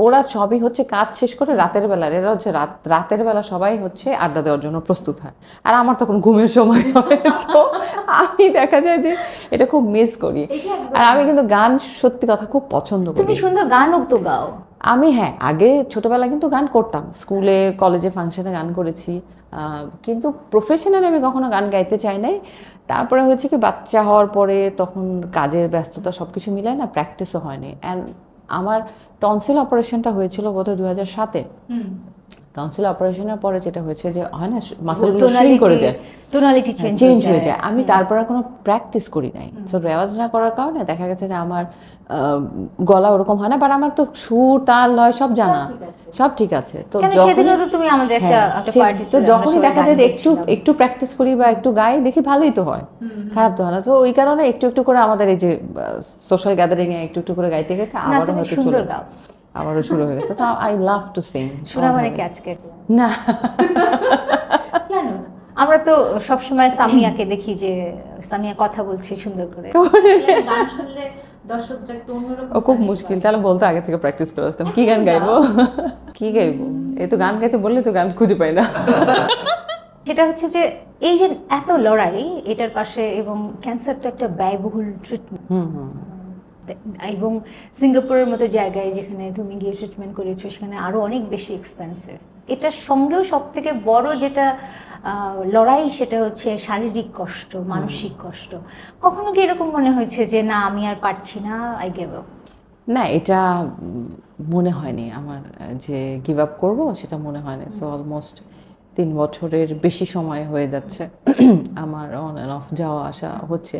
ওরা সবই হচ্ছে কাজ শেষ করে রাতের বেলা, এরা হচ্ছে রাতের বেলা সবাই হচ্ছে আড্ডা দেওয়ার জন্য প্রস্তুত হয়, আর আমার তখন ঘুমের সময় হয়। তো আমি দেখা যায় যে এটা খুব মিস করি। আর আমি কিন্তু গান সত্যি কথা খুব পছন্দ করি। তুমি সুন্দর গানও তো গাও। আমি হ্যাঁ, আগে ছোটবেলায় কিন্তু গান করতাম, স্কুলে কলেজে ফাংশনে গান করেছি, কিন্তু প্রফেশনালি আমি কখনো গান গাইতে চাই নাই। তারপরে হচ্ছে কি বাচ্চা হওয়ার পরে তখন কাজের ব্যস্ততা সব কিছু মিলায় না, প্র্যাকটিসও হয়নি। অ্যান্ড আমার টনসিল অপারেশনটা হয়েছিল বোধহয় 2007-এ। টনসিল অপারেশনের পরে যেটা হয়েছে যে হয় না মাসলগুলো সুইং করে যায়, টোনালিটি চেঞ্জ হয়ে যায়। আমি তারপরে কোনো প্র্যাকটিস করি নাই, তো রেওয়াজ না করার কারণে দেখা গেছে যে আমার গলা ওরকম হয় না, বাট আমার তো সুর তাল লয় সব জানা, সব ঠিক আছে। তো তুমি আমাদের একটা পার্টি, তো যখনই দেখা যায় যে একটু প্র্যাকটিস করি বা একটু গাই, দেখি ভালোই তো হয়, খারাপ তো হয় না। তো ওই কারণে একটু একটু করে আমাদের এই যে সোশ্যাল গ্যাদারিং এ একটু একটু করে গাইতে গাইতে আবারও হয়তো সুন্দর গাও, আবারও শুরু হয়ে গেছে। I love to Singh. শোনা মানে কি আজকে না, কেন? আমরা তো সবসময় সামিয়াকে দেখি যে সামিয়া কথা বলছে সুন্দর করে, গান শুনলে দর্শকদের একটু অন্যরকম। ও খুব মুশকিল, তাহলে বলতে আগে থেকে প্র্যাকটিস করে আসতাম কি গান গাইবো, কি গাইবো। এই তো গান গাইতে বললে তো গান খুঁজে পাই না। সেটা হচ্ছে যে এই যে এত লড়াই এটার পাশে, এবং ক্যান্সার তো একটা ব্যয়বহুল ট্রিটমেন্ট, এবং সিঙ্গাপুরের মতো জায়গায় যেখানে তুমি গিয়ে ট্রিটমেন্ট করেছো সেখানে আরো অনেক বেশি এক্সপেন্সিভ। এটার সঙ্গেও সব থেকে বড় যেটা লড়াই সেটা হচ্ছে শারীরিক কষ্ট, মানসিক কষ্ট। কখনো কি এরকম মনে হয়েছে যে না আমি আর পারছি না, আই গিভ আপ? না, এটা মনে হয়নি আমার যে গিভ আপ করবো, সেটা মনে হয়নি। সো অলমোস্ট 3 বছরের বেশি সময় হয়ে যাচ্ছে আমার অন অ্যান্ড অফ যাওয়া আসা হচ্ছে।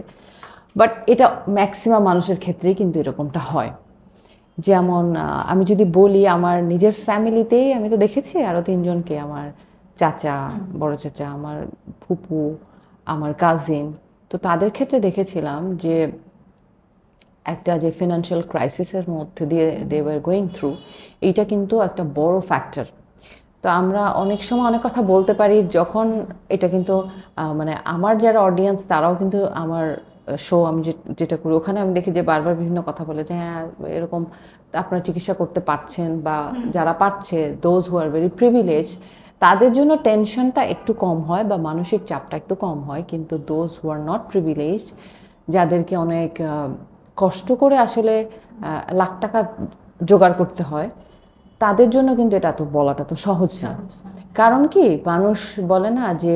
বাট এটা ম্যাক্সিমাম মানুষের ক্ষেত্রেই কিন্তু এরকমটা হয়। যেমন আমি যদি বলি আমার নিজের ফ্যামিলিতেই আমি তো দেখেছি আরও 3 জনকে, আমার চাচা, বড় চাচা, আমার ফুপু, আমার কাজিন। তো তাদের ক্ষেত্রে দেখেছিলাম যে একটা যে ফিনান্সিয়াল ক্রাইসিসের মধ্যে দিয়ে দে ওয়ার গোয়িং থ্রু, এইটা কিন্তু একটা বড় ফ্যাক্টর। তো আমরা অনেক সময় অনেক কথা বলতে পারি যখন এটা কিন্তু মানে আমার যারা অডিয়েন্স তারাও কিন্তু আমার শো আমি যেটা করি ওখানে আমি দেখি যে বারবার বিভিন্ন কথা বলে যে হ্যাঁ এরকম আপনারা চিকিৎসা করতে পারছেন, বা যারা পারছে those who are very privilege, তাদের জন্য টেনশনটা একটু কম হয় বা মানসিক চাপটা একটু কম হয়। কিন্তু those who are not privileged, যাদেরকে অনেক কষ্ট করে আসলে লাখ টাকা জোগাড় করতে হয়, তাদের জন্য কিন্তু এটা তো বলাটা তো সহজ না। কারণ কি মানুষ বলে না যে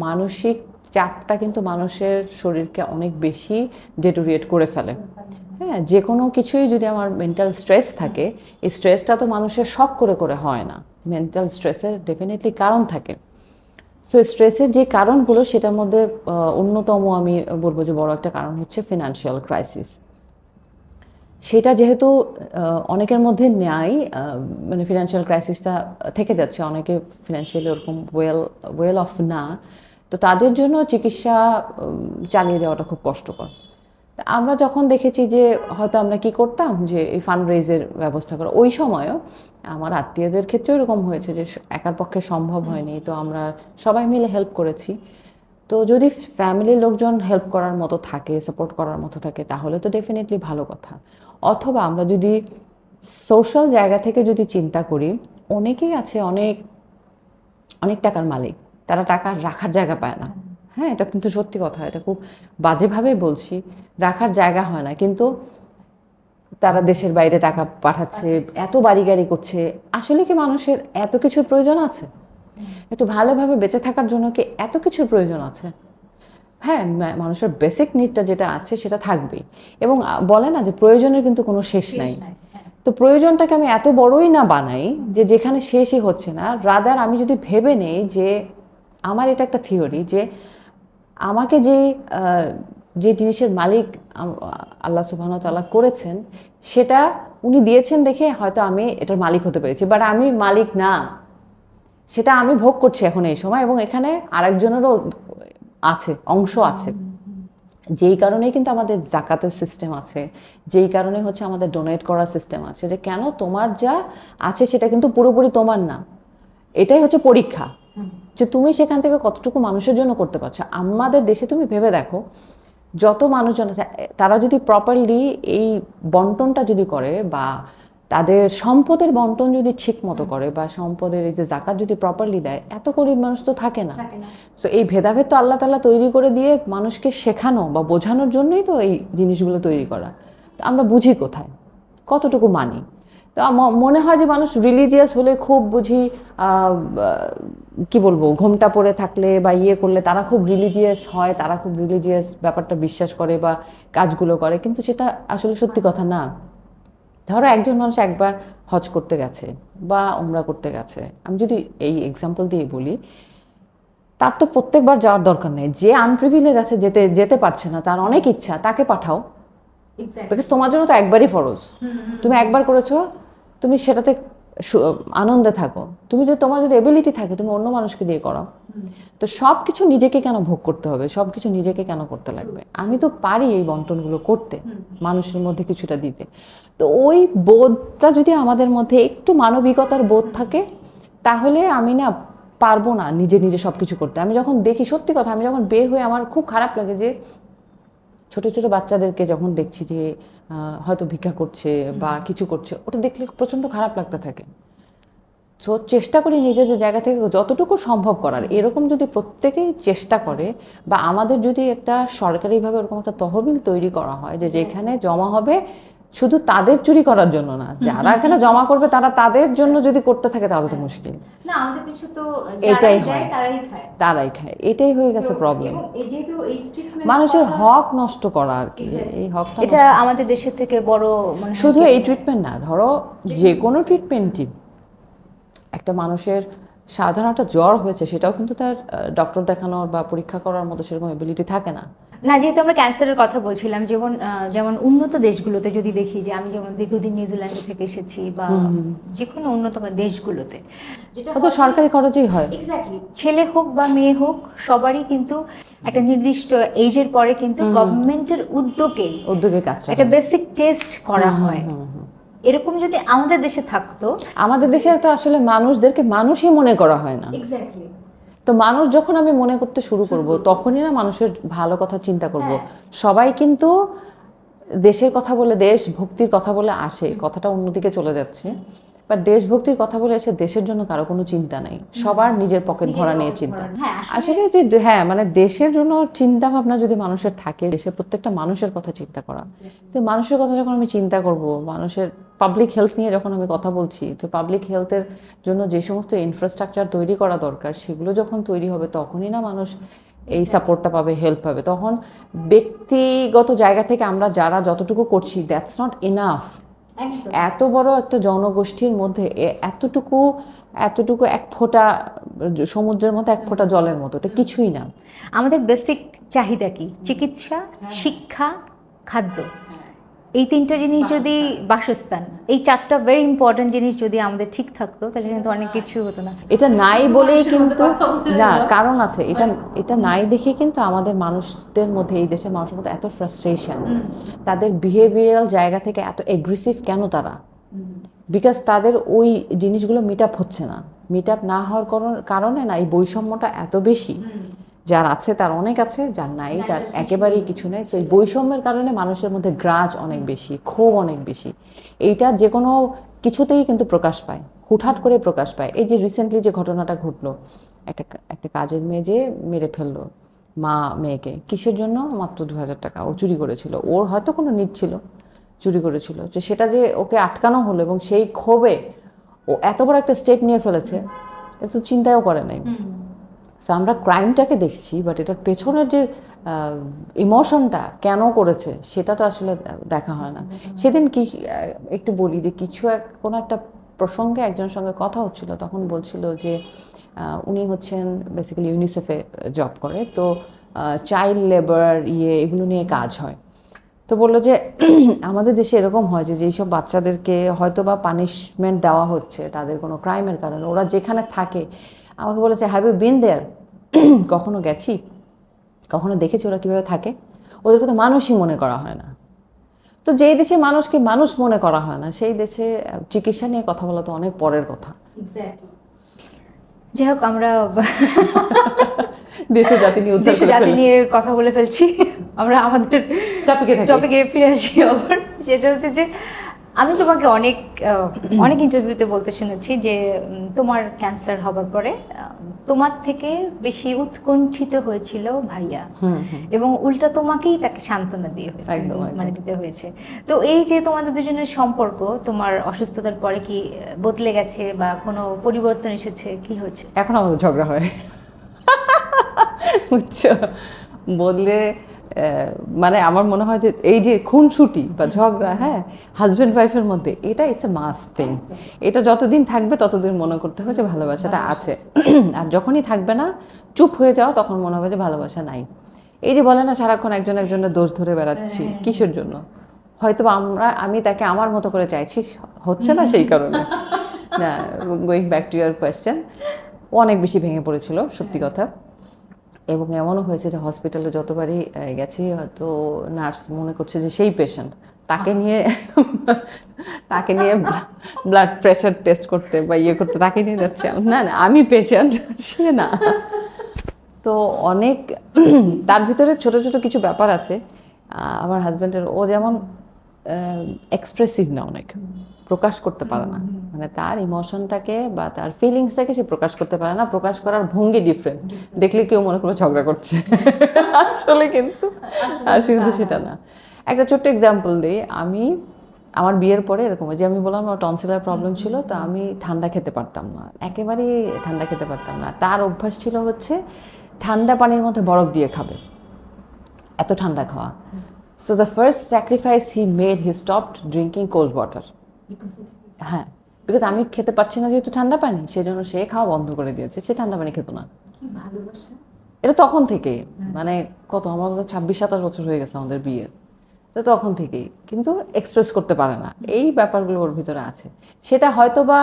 মানসিক চাপটা কিন্তু মানুষের শরীরকে অনেক বেশি ডেটোরিয়েট করে ফেলে। হ্যাঁ, যে কোনো কিছুই যদি আমার মেন্টাল স্ট্রেস থাকে, এই স্ট্রেসটা তো মানুষের শখ করে করে হয় না, মেন্টাল স্ট্রেসের ডেফিনেটলি কারণ থাকে। সো স্ট্রেসের যে কারণগুলো সেটার মধ্যে অন্যতম আমি বলবো যে বড় একটা কারণ হচ্ছে ফিনান্সিয়াল ক্রাইসিস। সেটা যেহেতু অনেকের মধ্যে নেয়, মানে ফিনান্সিয়াল ক্রাইসিসটা থেকে যাচ্ছে, অনেকে ফিনান্সিয়ালি ওরকম ওয়েল অফ না, তো তাদের জন্য চিকিৎসা চালিয়ে যাওয়াটা খুব কষ্টকর। আমরা যখন দেখেছি যে হয়তো আমরা কি করতাম যে এই ফান্ড রেইজের ব্যবস্থা করা, ওই সময়ও আমার আত্মীয়দের ক্ষেত্রেও এরকম হয়েছে যে একার পক্ষে সম্ভব হয়নি, তো আমরা সবাই মিলে হেল্প করেছি। তো যদি ফ্যামিলির লোকজন হেল্প করার মতো থাকে, সাপোর্ট করার মতো থাকে, তাহলে তো ডেফিনেটলি ভালো কথা। অথবা আমরা যদি সোশ্যাল জায়গা থেকে যদি চিন্তা করি, অনেকেই আছে অনেক অনেক টাকার মালিক, তারা টাকা রাখার জায়গা পায় না। হ্যাঁ, এটা কিন্তু সত্যি কথা, এটা খুব বাজেভাবেই বলছি, রাখার জায়গা হয় না, কিন্তু তারা দেশের বাইরে টাকা পাঠাচ্ছে, এত বাড়ি গাড়ি করছে। আসলে কি মানুষের এত কিছুর প্রয়োজন আছে? একটু ভালোভাবে বেঁচে থাকার জন্য কি এত কিছুর প্রয়োজন আছে? হ্যাঁ, মানুষের বেসিক নিডটা যেটা আছে সেটা থাকবেই, এবং বলে না যে প্রয়োজনের কিন্তু কোনো শেষ নাই। তো প্রয়োজনটাকে আমি এত বড়ই না বানাই যে যেখানে শেষই হচ্ছে না। রাদার আমি যদি ভেবে নেই যে আমার এটা একটা থিওরি যে আমাকে যে জিনিসের মালিক আল্লাহ সুবহানাহু ওয়া তাআলা করেছেন, সেটা উনি দিয়েছেন দেখে হয়তো আমি এটার মালিক হতে পেরেছি, বাট আমি মালিক না, সেটা আমি ভোগ করছি এখন এই সময়, এবং এখানে আরেকজনেরও আছে, অংশ আছে। যেই কারণেই কিন্তু আমাদের জাকাতের সিস্টেম আছে, যেই কারণে হচ্ছে আমাদের ডোনেট করার সিস্টেম আছে, যে কেন তোমার যা আছে সেটা কিন্তু পুরোপুরি তোমার না। এটাই হচ্ছে পরীক্ষা, যে তুমি সেখান থেকে কতটুকু মানুষের জন্য করতে পারছো। আমাদের দেশে তুমি ভেবে দেখো, যত মানুষজন আছে তারা যদি প্রপারলি এই বন্টনটা যদি করে, বা তাদের সম্পদের বন্টন যদি ঠিক মতো করে, বা সম্পদের এই যে জাকাত যদি প্রপারলি দেয়, এত গরিব মানুষ তো থাকে না। তো এই ভেদাভেদ তো আল্লাহ তাআলা তৈরি করে দিয়ে মানুষকে শেখানো বা বোঝানোর জন্যই তো এই জিনিসগুলো তৈরি করা। তো আমরা বুঝি কোথায়, কতটুকু মানি? তো মনে হয় যে মানুষ রিলিজিয়াস হলে খুব বুঝি, কি বলবো, ঘোমটা পরে থাকলে বা ইয়ে করলে তারা খুব রিলিজিয়াস হয়, তারা খুব রিলিজিয়াস ব্যাপারটা বিশ্বাস করে বা কাজগুলো করে, কিন্তু সেটা আসলে সত্যি কথা না। ধরো একজন মানুষ একবার হজ করতে গেছে বা উমরা করতে গেছে, আমি যদি এই এক্সাম্পল দিয়ে বলি, তার তো প্রত্যেকবার যাওয়ার দরকার নেই। যে আনপ্রিভিলেজ আছে, যেতে যেতে পারছে না, তার অনেক ইচ্ছা, তাকে পাঠাও, বিকজ তোমার জন্য তো একবারই ফরজ। তুমি একবার করেছো, তুমি সেটাতে আনন্দে থাকো। তুমি যদি তোমার যদি এবিলিটি থাকে, তুমি অন্য মানুষকে দিয়ে করাও। তো সব কিছু নিজেকে কেন ভোগ করতে হবে, সব কিছু নিজেকে কেন করতে লাগবে? আমি তো পারি এই বন্টনগুলো করতে, মানুষের মধ্যে কিছুটা দিতে। তো ওই বোধটা যদি আমাদের মধ্যে একটু মানবিকতার বোধ থাকে, তাহলে আমি না পারবো না নিজে নিজে সব কিছু করতে। আমি যখন দেখি, সত্যি কথা, আমি যখন বের হয়ে আমার খুব খারাপ লাগে যে ছোট ছোট বাচ্চাদেরকে যখন দেখছি যে হয়তো ভিক্ষা করছে বা কিছু করছে, ওটা দেখলে প্রচণ্ড খারাপ লাগতে থাকে। সো চেষ্টা করি নিজের যে জায়গা থেকে যতটুকু সম্ভব করার। এরকম যদি প্রত্যেকেই চেষ্টা করে, বা আমাদের যদি একটা সরকারিভাবে ওরকম একটা তহবিল তৈরি করা হয় যে যেখানে জমা হবে শুধু তাদের চুরি করার জন্য না, যারা এখানে জমা করবে তারা তাদের জন্য যদি করতে থাকে তাহলে তো মুশকিল। না, আমাদের দেশে তো এটাই যারাই হয়, দেয় তারাই খায়। তারাই খায়, এটাই হয়ে গেছে প্রবলেম। এবং এই যেহেতু এই ট্রিটমেন্ট মানুষের হক নষ্ট করা আর কি, এই হকটা এটা আমাদের দেশের থেকে বড়, মানে শুধু এই ট্রিটমেন্ট না, ধরো যে কোনো ট্রিটমেন্টই, একটা মানুষের সাধারণ একটা জ্বর হয়েছে, সেটাও কিন্তু তার ডক্টর দেখানোর বা পরীক্ষা করার মতো সেরকম এবিলিটি থাকে না। না, যেহেতু আমরা ক্যান্সারের কথা বলছিলাম, যেমন উন্নত দেশগুলোতে যদি দেখি, যে আমি যেমন দীর্ঘদিন নিউজিল্যান্ডে থেকে এসেছি, বা যে কোনো উন্নত দেশগুলোতে যেটা তো সরকারি খরচেই হয়। এক্স্যাক্টলি, ছেলে হোক বা মেয়ে হোক, সবারই কিন্তু একটা নির্দিষ্ট এজের পরে কিন্তু গভর্নমেন্টের উদ্যোগে কাজটা একটা বেসিক টেস্ট করা হয়। এরকম যদি আমাদের দেশে থাকতো। আমাদের দেশে তো আসলে মানুষদেরকে মানুষই মনে করা হয় না। এক্স্যাক্টলি। তো মানুষ যখন আমি মনে করতে শুরু করব, তখনই না মানুষের ভালো কথা চিন্তা করব। সবাই কিন্তু দেশের কথা বলে, দেশ ভক্তির কথা বলে আসে, কথাটা অন্যদিকে চলে যাচ্ছে। বা দেশভক্তির কথা বলে এসে দেশের জন্য কারো কোনো চিন্তা নাই, সবার নিজের পকেট ভরা নিয়ে চিন্তা। আসলে যে হ্যাঁ, মানে দেশের জন্য চিন্তা ভাবনা যদি মানুষের থাকে, দেশের প্রত্যেকটা মানুষের কথা চিন্তা করা, তো মানুষের কথা যখন আমি চিন্তা করব, মানুষের পাবলিক হেলথ নিয়ে যখন আমি কথা বলছি, তো পাবলিক হেলথের জন্য যে সমস্ত ইনফ্রাস্ট্রাকচার তৈরি করা দরকার, সেগুলো যখন তৈরি হবে, তখনই না মানুষ এই সাপোর্টটা পাবে, হেল্প পাবে। তখন ব্যক্তিগত জায়গা থেকে আমরা যারা যতটুকু করছি, দ্যাটস নট এনাফ। এত বড় একটা জনগোষ্ঠীর মধ্যে এতটুকু এতটুকু এক ফোঁটা সমুদ্রের মতো এক ফোঁটা জলের মতো, এটা কিছুই না। আমাদের বেসিক চাহিদা কি? চিকিৎসা, শিক্ষা, খাদ্য। এই তিনটা জিনিস যদি, বাসস্থান, এই চারটা ভেরি ইম্পর্টেন্ট জিনিস যদি আমাদের ঠিক থাকতো তাহলে কিন্তু অনেক কিছু হতো না। এটা নাই বলেই কিন্তু না, কারণ আছে, এটা এটা নাই দেখে কিন্তু আমাদের মানুষদের মধ্যে, এই দেশের মানুষের মধ্যে এত ফ্রাস্ট্রেশন, তাদের বিহেভিয়ারাল জায়গা থেকে এত এগ্রেসিভ কেন তারা? বিকজ তাদের ওই জিনিসগুলো মিট আপ হচ্ছে না। মিট আপ না হওয়ার কারণে না এই বৈষম্যটা এত বেশি। যার আছে তার অনেক আছে, যার নাই তার একেবারেই কিছু নেই। তো এই বৈষম্যের কারণে মানুষের মধ্যে গ্রাজ অনেক বেশি, ক্ষোভ অনেক বেশি। এইটা যে কোনো কিছুতেই কিন্তু প্রকাশ পায়, হুটহাট করে প্রকাশ পায়। এই যে রিসেন্টলি যে ঘটনাটা ঘটলো, একটা কাজের মেয়ে যে মেরে ফেললো মা মেয়েকে, কিসের জন্য? মাত্র 2000 টাকা ও চুরি করেছিল। ওর হয়তো কোনো নিড ছিল, চুরি করেছিল, যে সেটা যে ওকে আটকানো হলো এবং সেই ক্ষোভে ও এত বড় একটা স্টেপ নিয়ে ফেলেছে, এটা তো চিন্তাও করে নাই। সো আমরা ক্রাইমটাকে দেখছি, বাট এটার পেছনের যে ইমোশনটা কেন করেছে সেটা তো আসলে দেখা হয় না। সেদিন কি একটু বলি যে কোনো একটা প্রসঙ্গে একজনের সঙ্গে কথা হচ্ছিল, তখন বলছিল যে উনি হচ্ছেন বেসিক্যালি ইউনিসেফে জব করে, তো চাইল্ড লেবার এগুলো নিয়ে কাজ হয়। তো বললো যে আমাদের দেশে এরকম হয় যে যেই সব বাচ্চাদেরকে হয়তো বা পানিশমেন্ট দেওয়া হচ্ছে তাদের কোনো ক্রাইমের কারণে, ওরা যেখানে থাকে, আমাকে বলেছে হ্যাভ ইউ বিন দেয়ার, কখনো গেছি, কখনো দেখেছি ওরা কীভাবে থাকে? ওদেরকে তো মানুষই মনে করা হয় না। তো যেই দেশে মানুষকে মানুষ মনে করা হয় না, সেই দেশে চিকিৎসা নিয়ে কথা বলা তো অনেক পরের কথা। যাই হোক, আমরা দেশের জাতি নিয়ে কথা বলে ফেলছি। আমরা আমাদের টপিকে ফিরে আসি আবার। যেটা হচ্ছে যে আমি তোমাকে অনেক ইন্টারভিউতে বলতে শুনেছি যে তোমার ক্যান্সার হবার পরে তোমার থেকে বেশি উৎকণ্ঠিত হয়েছিল ভাইয়া, এবং উল্টা তোমাকেই তাকে সান্ত্বনা দিয়ে মানে দিতে হয়েছে। তো এই যে তোমাদের দুজনের সম্পর্ক তোমার অসুস্থতার পরে কি বদলে গেছে বা কোনো পরিবর্তন এসেছে? কি হয়েছে? এখন আমাদের ঝগড়া হয়, বুঝছো? বললে মানে আমার মনে হয় যে এই যে খুনসুটি বা ঝগড়া, হ্যাঁ, হাজব্যান্ড ওয়াইফের মধ্যে, এটা ইটস এ মাস্ট থিং। এটা যতদিন থাকবে ততদিন মনে করতে হবে যে ভালোবাসাটা আছে, আর যখনই থাকবে না, চুপ হয়ে যাও, তখন মনে হবে যে ভালোবাসা নাই। এই যে বলে না সারাক্ষণ একজনের দোষ ধরে বেড়াচ্ছি, কিসের জন্য? হয়তো আমি তাকে আমার মতো করে চাইছি, হচ্ছে না সেই কারণে। না, going back to your question, ও অনেক বেশি ভেঙে পড়েছিল, সত্যি কথা। এবং এমনও হয়েছে যে হসপিটালে যতবারই গেছি, হয়তো নার্স মনে করছে যে সেই পেশেন্ট, তাকে নিয়ে ব্লাড প্রেশার টেস্ট করতে বা করতে তাকে নিয়ে যাচ্ছে। না না, আমি পেশেন্ট, সে না। তো অনেক তার ভিতরে ছোট ছোট কিছু ব্যাপার আছে আমার হাজব্যান্ডের। ও যেমন এক্সপ্রেসিভ না, অনেক প্রকাশ করতে পারে না, মানে তার ইমোশনটাকে বা তার ফিলিংসটাকে সে প্রকাশ করতে পারে না। প্রকাশ করার ভঙ্গি ডিফারেন্ট, দেখলে কেউ মনে করবে ঝগড়া করছে, আসলে কিন্তু সেটা না। একটা ছোট্ট এক্সাম্পল দিই, আমার বিয়ের পরে এরকম যে আমি বললাম আমার টনসিলার প্রবলেম ছিল, তো আমি ঠান্ডা খেতে পারতাম না, একেবারেই ঠান্ডা খেতে পারতাম না। তার অভ্যাস ছিল হচ্ছে ঠান্ডা পানির মধ্যে বরফ দিয়ে খাবে, এত ঠান্ডা খাওয়া। So the first sacrifice he made, he stopped drinking cold water. হ্যাঁ, বিকজ আমি খেতে পারছি না যেহেতু ঠান্ডা পানি, সেজন্য সে খাওয়া বন্ধ করে দিয়েছে, সে ঠান্ডা পানি খেত না। এটা তখন থেকে, মানে কত, আমার 26-27 বছর হয়ে গেছে আমাদের বিয়ের, তো তখন থেকেই কিন্তু এক্সপ্রেস করতে পারে না। এই ব্যাপারগুলো ওর ভিতরে আছে, সেটা হয়তো বা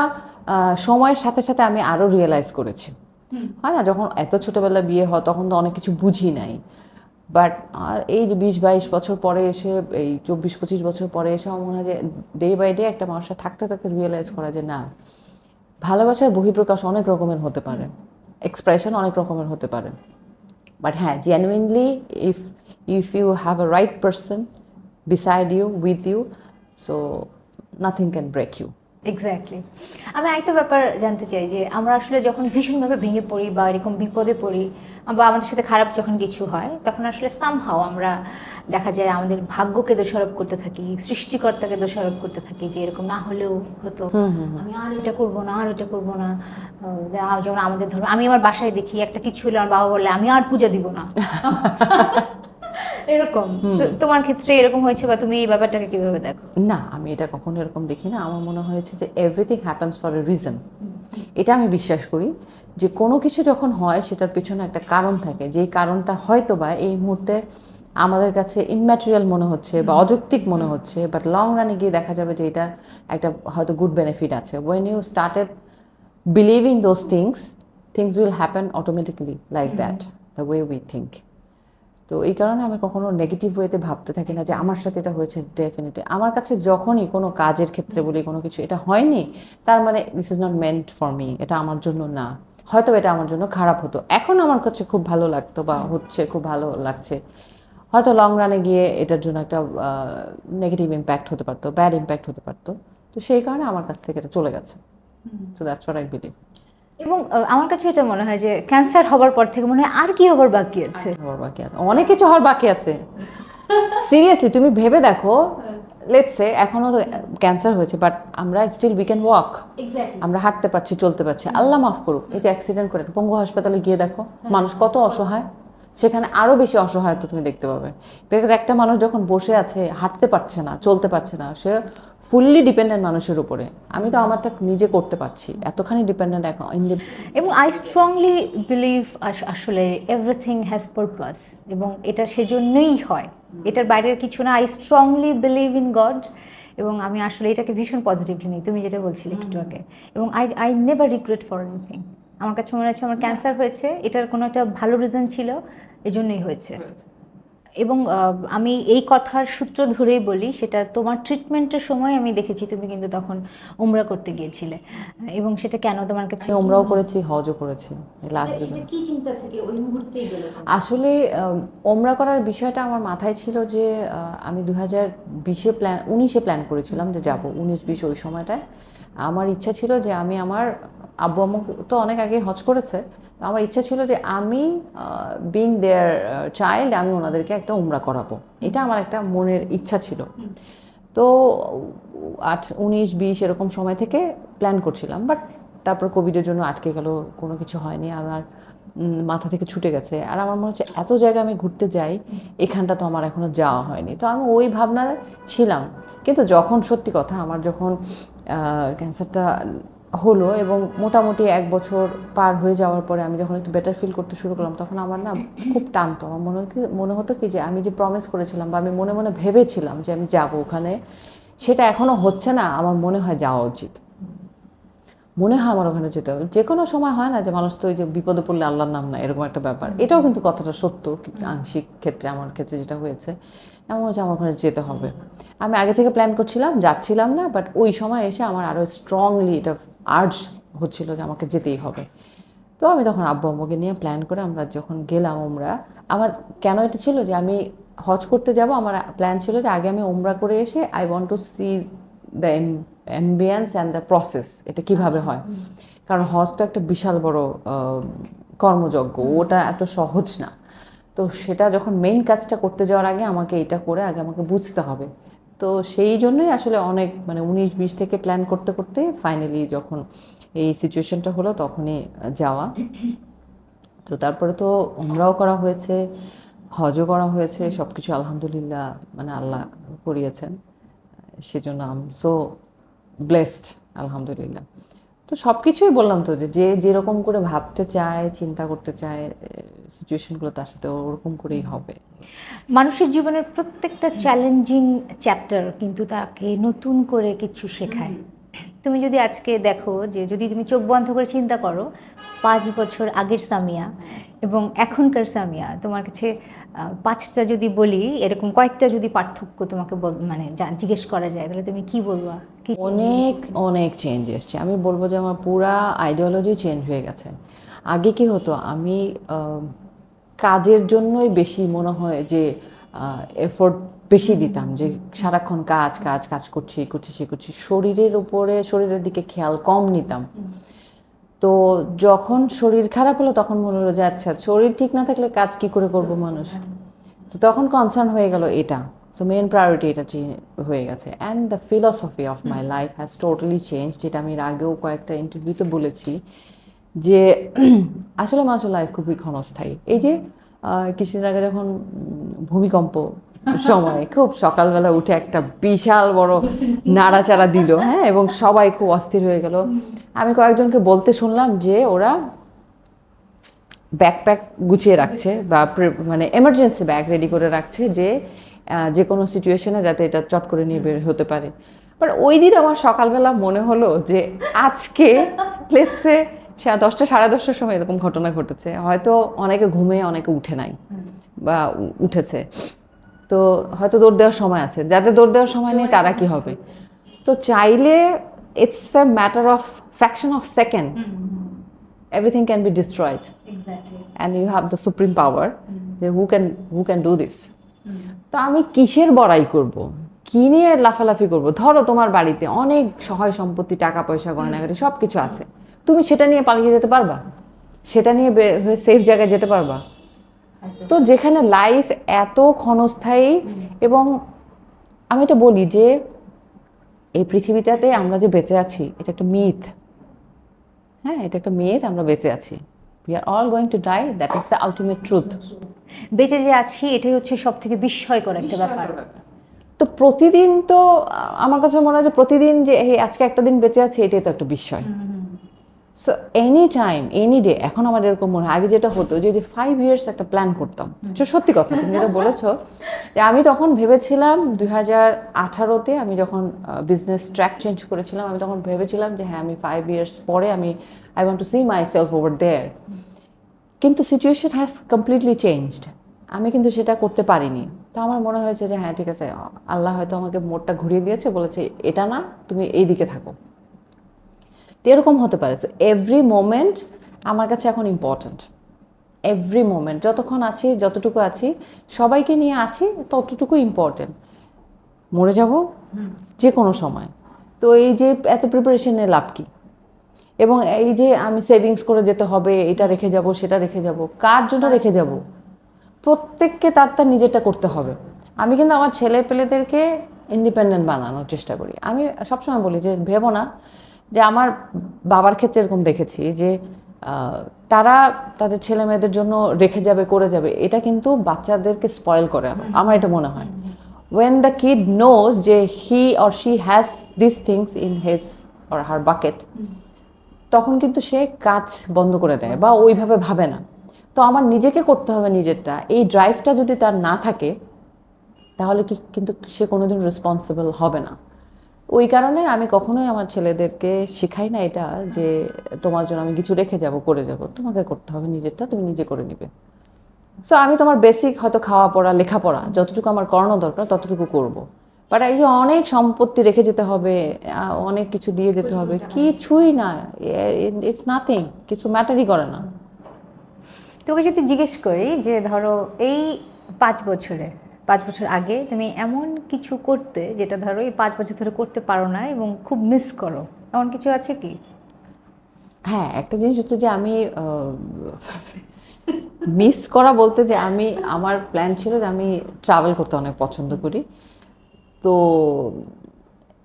সময়ের সাথে সাথে আমি আরও রিয়েলাইজ করেছি। হয় না, যখন এত ছোটোবেলা বিয়ে হয় তখন তো অনেক কিছু বুঝি নাই, বাট আর এই যে 20-22 বছর পরে এসে, এই 24-25 বছর পরে এসে আমার মনে হয় যে ডে বাই ডে একটা মানুষের থাকতে থাকতে রিয়েলাইজ করা যে না, ভালোবাসার বহিঃপ্রকাশ অনেক রকমের হতে পারে, এক্সপ্রেশন অনেক রকমের হতে পারে, বাট হ্যাঁ, genuinely if you have a right person beside you, with you, so nothing can break you. Exactly. আমি একটা ব্যাপার জানতে চাই যে আমরা আসলে যখন ভীষণভাবে ভেঙে পড়ি বা এরকম বিপদে পড়ি বা আমাদের সাথে খারাপ যখন কিছু হয়, তখন আসলে সামহাও আমরা দেখা যায় আমাদের ভাগ্যকে দোষারোপ করতে থাকি, সৃষ্টিকর্তাকে দোষারোপ করতে থাকি যে এরকম না হলেও হতো, আমি আর এটা করবো না, আর এটা করবো না। যেমন আমাদের ধরো, আমি আমার বাসায় দেখি একটা কিছু হলে আমার বাবা বলে আমি আর পূজা দিব না, এরকম। তোমার ক্ষেত্রে এরকম হয়েছে বা তুমি এই ব্যাপারটাকে কিভাবে দেখো? না, আমি এটা কখনো এরকম দেখি না। আমার মনে হয়েছে যে everything happens for a reason. এটা আমি বিশ্বাস করি যে কোনো কিছু যখন হয় সেটার পিছনে একটা কারণ থাকে, যেই কারণটা হয়তো বা এই মুহূর্তে আমাদের কাছে ইম্যাটেরিয়াল মনে হচ্ছে বা অযৌক্তিক মনে হচ্ছে, বাট লং রানে গিয়ে দেখা যাবে যে এটা একটা হয়তো গুড বেনিফিট আছে। When you started believing those things, things will happen automatically like that, the way we think. তো এই কারণে আমি কখনো নেগেটিভ ওয়েতে ভাবতে থাকি না যে আমার সাথে এটা হয়েছে। ডেফিনেটলি আমার কাছে যখনই কোনো কাজের ক্ষেত্রে বলি কোনো কিছু এটা হয়নি, তার মানে this is not meant for me, এটা আমার জন্য না, হয়তো এটা আমার জন্য খারাপ হতো, এখন আমার কাছে খুব ভালো লাগতো বা হচ্ছে খুব ভালো লাগছে, হয়তো লং রানে গিয়ে এটার জন্য একটা নেগেটিভ ইম্প্যাক্ট হতে পারতো, ব্যাড ইম্প্যাক্ট হতে পারতো। তো সেই কারণে আমার কাছ থেকে এটা চলে গেছে। So that's what I believe. এবং আমার কাছে এটা মনে হয় যে ক্যান্সার হবার পর থেকে মনে হয় আর কি হবার বাকি আছে। হওয়ার বাকি আছে, অনেক কিছু হওয়ার বাকি আছে। সিরিয়াসলি তুমি ভেবে দেখো, লেটস সে এখনো তো ক্যান্সার হয়েছে, বাট আমরা স্টিল উই ক্যান ওয়াক, আমরা হাঁটতে পারছি, চলতে পারছি। আল্লাহ মাফ করুক, এই যে অ্যাক্সিডেন্ট করে পঙ্গু হাসপাতালে গিয়ে দেখো মানুষ কত অসহায়, সেখানে আরো বেশি অসহায়তা তুমি দেখতে পাবে। বিকজ একটা মানুষ যখন বসে আছে, হাঁটতে পারছে না, চলতে পারছে না, সে ফুললি ডিপেন্ডেন্ট মানুষের উপরে। আমি তো আমারটা নিজে করতে পারছি, এতখানি ডিপেন্ডেন্ট এখন। এবং আই স্ট্রংলি বিলিভ আসলে এভরিথিং হ্যাজ পারপাস, এবং এটা সেজন্যই হয়, এটার বাইরের কিছু না। I strongly believe in god, এবং আমি আসলে এটাকে ভীষণ পজিটিভলি নিই, তুমি যেটা বলছিলে একটু আগে। এবং I never regret for anything. আমার কাছে মনে হচ্ছে আমার ক্যান্সার হয়েছে, এটার কোনো একটা ভালো রিজন ছিল, এজন্যই হয়েছে। এবং আমি এই কথার সূত্র ধরেই বলি, সেটা তোমার ট্রিটমেন্টের সময় আমি দেখেছি তুমি কিন্তু তখন উমরা করতে গিয়েছিলে, এবং সেটা কেন তোমার কাছে? ওমরাও করেছি, হজও করেছি লাস্ট। কি চিন্তা থেকে ওই মুহূর্তেই গেল? আসলে ওমরা করার বিষয়টা আমার মাথায় ছিল যে আমি 2020-এ প্ল্যান 19-এ প্ল্যান করেছিলাম যে যাব, 19-20 ওই সময়টায় আমার ইচ্ছা ছিল যে আমি আমার আব্বু আম্মু তো অনেক আগে হজ করেছে, তো আমার ইচ্ছা ছিল যে আমি বিং দেয়ার চাইল্ড, আমি ওনাদেরকে একটা উমরা করাবো, এটা আমার একটা মনের ইচ্ছা ছিল। তো 19-20 এরকম সময় থেকে প্ল্যান করছিলাম, বাট তারপর কোভিডের জন্য আটকে গেল, কোনো কিছু হয়নি, আমার মাথা থেকে ছুটে গেছে। আর আমার মনে হচ্ছে এত জায়গা আমি ঘুরতে যাই, এখানটা তো আমার এখনও যাওয়া হয়নি, তো আমি ওই ভাবনা ছিলাম। কিন্তু যখন সত্যি কথা আমার যখন ক্যান্সারটা হলো এবং মোটামুটি 1 বছর পার হয়ে যাওয়ার পরে আমি যখন একটু বেটার ফিল করতে শুরু করলাম, তখন আমার না খুব টানতো। আমার মনে হতো কি যে আমি যে প্রমিস করেছিলাম বা আমি মনে মনে ভেবেছিলাম যে আমি যাব ওখানে, সেটা এখনও হচ্ছে না। আমার মনে হয় যাওয়া উচিত, মনে হয় আমার ওখানে যেতে হবে। যে কোনো সময় হয় না যে মানুষ তো ওই যে বিপদে পড়লে আল্লাহর নাম না, এরকম একটা ব্যাপার। এটাও কিন্তু কথাটা সত্য আংশিক ক্ষেত্রে, আমার ক্ষেত্রে যেটা হয়েছে, এমন হচ্ছে আমার ওখানে যেতে হবে। আমি আগে থেকে প্ল্যান করছিলাম, যাচ্ছিলাম না, বাট ওই সময় এসে আমার আরও স্ট্রংলি এটা আর্জ হচ্ছিল যে আমাকে যেতেই হবে। তো আমি তখন আব্বু আম্মুকে নিয়ে প্ল্যান করে আমরা যখন গেলাম ওমরা, আমার কেন এটা ছিল যে আমি হজ করতে যাব, আমার প্ল্যান ছিল যে আগে আমি ওমরা করে এসে I want to C the ambience and the process, এটা কীভাবে হয়। কারণ হজ তো একটা বিশাল বড় কর্মযজ্ঞ, ওটা এত সহজ না। তো সেটা যখন মেইন কাজটা করতে যাওয়ার আগে আমাকে এটা করে আগে আমাকে বুঝতে হবে। তো সেই জন্যই আসলে অনেক 19-20 থেকে প্ল্যান করতে করতে ফাইনালি যখন এই সিচুয়েশনটা হলো তখনই যাওয়া। তো তারপরে তো ওমরাও করা হয়েছে, হজও করা হয়েছে, সব কিছু আলহামদুলিল্লাহ আল্লাহ করিয়েছেন, সেজন্য আম সো ব্লেসড আলহামদুলিল্লাহ। তো সব কিছুই বললাম তো যে যেরকম করে ভাবতে চায়, চিন্তা করতে চায়, সিচুয়েশনগুলো তার সাথে ওরকম করেই হবে। মানুষের জীবনের প্রত্যেকটা চ্যালেঞ্জিং চ্যাপ্টার কিন্তু তাকে নতুন করে কিছু শেখায়। তুমি যদি আজকে দেখো, যে যদি তুমি চোখ বন্ধ করে চিন্তা করো 5 বছর আগের সামিয়া এবং এখনকার সামিয়া, তোমার কাছে 5টা যদি বলি, এরকম কয়েকটা যদি পার্থক্য তোমাকে জিজ্ঞেস করা যায়, তাহলে তুমি কি বলবা? অনেক অনেক চেঞ্জ এসছে। আমি বলবো যে আমার পুরা আইডিওলজি চেঞ্জ হয়ে গেছে। আগে কি হতো, আমি কাজের জন্যই বেশি মনে হয় যে এফোর্ট বেশি দিতাম, যে সারাক্ষণ কাজ কাজ কাজ করছি সে করছি, শরীরের দিকে খেয়াল কম নিতাম। তো যখন শরীর খারাপ হলো তখন মনে হলো যে আচ্ছা, শরীর ঠিক না থাকলে কাজ কি করে করব মানুষ। তো তখন কনসার্ন হয়ে গেল এটা। সো মেন প্রায়োরিটি এটা হয়ে গেছে। And the philosophy of my life has totally change, যেটা আমি এর আগেও কয়েকটা ইন্টারভিউতে বলেছি, যে আসলে মানুষের লাইফ খুবই ক্ষণস্থায়ী। এই যে কিছুদিন আগে যখন ভূমিকম্প সময় খুব সকালবেলা উঠে একটা বিশাল বড় নাড়াচাড়া দিল, হ্যাঁ, এবং সবাই খুব অস্থির হয়ে গেল। আমি কয়েকজনকে বলতে শুনলাম যে ওরা ব্যাকপ্যাক গুছিয়ে রাখছে বা মানে এমার্জেন্সি ব্যাগ রেডি করে রাখছে, যে কোনো সিচুয়েশনে যাতে এটা চট করে নিয়ে বের হতে পারে। বাট ওই দিন আমার সকালবেলা মনে হলো যে আজকে লেটসে 10টা সাড়ে 10টার সময় এরকম ঘটনা ঘটেছে, হয়তো অনেকে ঘুমিয়ে অনেকে উঠে নাই বা উঠেছে, তো হয়তো দৌড় দেওয়ার সময় আছে, যাদের দৌড় দেওয়ার সময় নেই তারা কি হবে। তো চাইলে it's a matter of fraction of second, everything can be destroyed. Exactly. And you have the supreme power. Who can do this. তো আমি কিসের বড়াই করব, কি নিয়ে লাফালাফি করব? ধরো তোমার বাড়িতে অনেক সহায় সম্পত্তি, টাকা পয়সা, গয়নাগাড়ি সব কিছু আছে, তুমি সেটা নিয়ে পালিয়ে যেতে পারবা? সেটা নিয়ে সেফ জায়গায় যেতে পারবা? তো যেখানে লাইফ এত ক্ষণস্থায়ী, এবং আমি এটা বলি যে এই পৃথিবীটাতে আমরা যে বেঁচে আছি এটা একটা মিথ। হ্যাঁ, এটা একটা মিথ, আমরা বেঁচে আছি। We are all going to die, that is the ultimate truth. বেঁচে যে আছি এটাই হচ্ছে সব থেকে বিস্ময়কর একটা ব্যাপার। তো প্রতিদিন তো আমার কাছে মনে হয় যে প্রতিদিন যে আজকে একটা দিন বেঁচে আছি এটাই তো একটা বিস্ময়। So any time any day, এখন আমার এরকম মনে হয়, আগে যেটা হতো যে 5 ইয়ার্স একটা প্ল্যান করতাম। সত্যি কথা, তুমি যেটা বলেছো, যে আমি তখন ভেবেছিলাম 2018-তে আমি যখন বিজনেস ট্র্যাক চেঞ্জ করেছিলাম, আমি তখন ভেবেছিলাম যে হ্যাঁ, আমি 5 ইয়ার্স পরে I want to see myself over there. কিন্তু সিচুয়েশন হ্যাজ কমপ্লিটলি চেঞ্জড, আমি কিন্তু সেটা করতে পারিনি। তো আমার মনে হয়েছে যে হ্যাঁ ঠিক আছে, আল্লাহ হয়তো আমাকে মোড়টা ঘুরিয়ে দিয়েছে, বলেছে এটা না, তুমি এই দিকে থাকো। তো এরকম হতে পারে। সো এভরি মোমেন্ট আমার কাছে এখন ইম্পর্ট্যান্ট। এভরি মোমেন্ট, যতক্ষণ আছি, যতটুকু আছি, সবাইকে নিয়ে আছি, ততটুকু ইম্পর্ট্যান্ট। মরে যাব যে কোনো সময়, তো এই যে এত প্রিপারেশনের লাভ কি? এবং এই যে আমি সেভিংস করে যেতে হবে, এটা রেখে যাব, সেটা রেখে যাব, কার জন্য রেখে যাব? প্রত্যেককে তার নিজেরটা করতে হবে। আমি কিন্তু আমার ছেলে পেলেদেরকে ইন্ডিপেন্ডেন্ট বানানোর চেষ্টা করি। আমি সবসময় বলি যে ভেবো না যে, আমার বাবার ক্ষেত্রে এরকম দেখেছি যে তারা তাদের ছেলে মেয়েদের জন্য রেখে যাবে, করে যাবে, এটা কিন্তু বাচ্চাদেরকে স্পয়েল করে। আমার এটা মনে হয়, when the kid knows যে he or she has these things in his or her bucket, তখন কিন্তু সে কাজ বন্ধ করে দেয় বা ওইভাবে ভাবে না। তো আমার নিজেকে করতে হবে নিজেরটা, এই ড্রাইভটা যদি তার না থাকে তাহলে কিন্তু সে কোনোদিন রেসপন্সিবল হবে না। ওই কারণে আমি কখনোই আমার ছেলেদেরকে শেখাই না এটা যে তোমার জন্য আমি কিছু রেখে যাব, করে যাব। তোমাকে করতে হবে নিজেরটা, তুমি নিজে করে নিবে। সো আমি তোমার বেসিক হয়তো খাওয়া পড়া, লেখাপড়া যতটুকু আমার করানো দরকার ততটুকু করব। বাট এই যে অনেক সম্পত্তি রেখে যেতে হবে, অনেক কিছু দিয়ে যেতে হবে, কিছুই না, ইটস নাথিং, কিছু ম্যাটারই করে না। তোকে যদি জিজ্ঞেস করি যে ধরো এই 5 বছর আগে তুমি এমন কিছু করতে যেটা ধরো এই 5 বছর ধরে করতে পারো না এবং খুব মিস করো, এমন কিছু আছে কি? হ্যাঁ, একটা জিনিস হচ্ছে যে আমি মিস করা বলতে যে আমার প্ল্যান ছিল যে আমি ট্রাভেল করতে অনেক পছন্দ করি। তো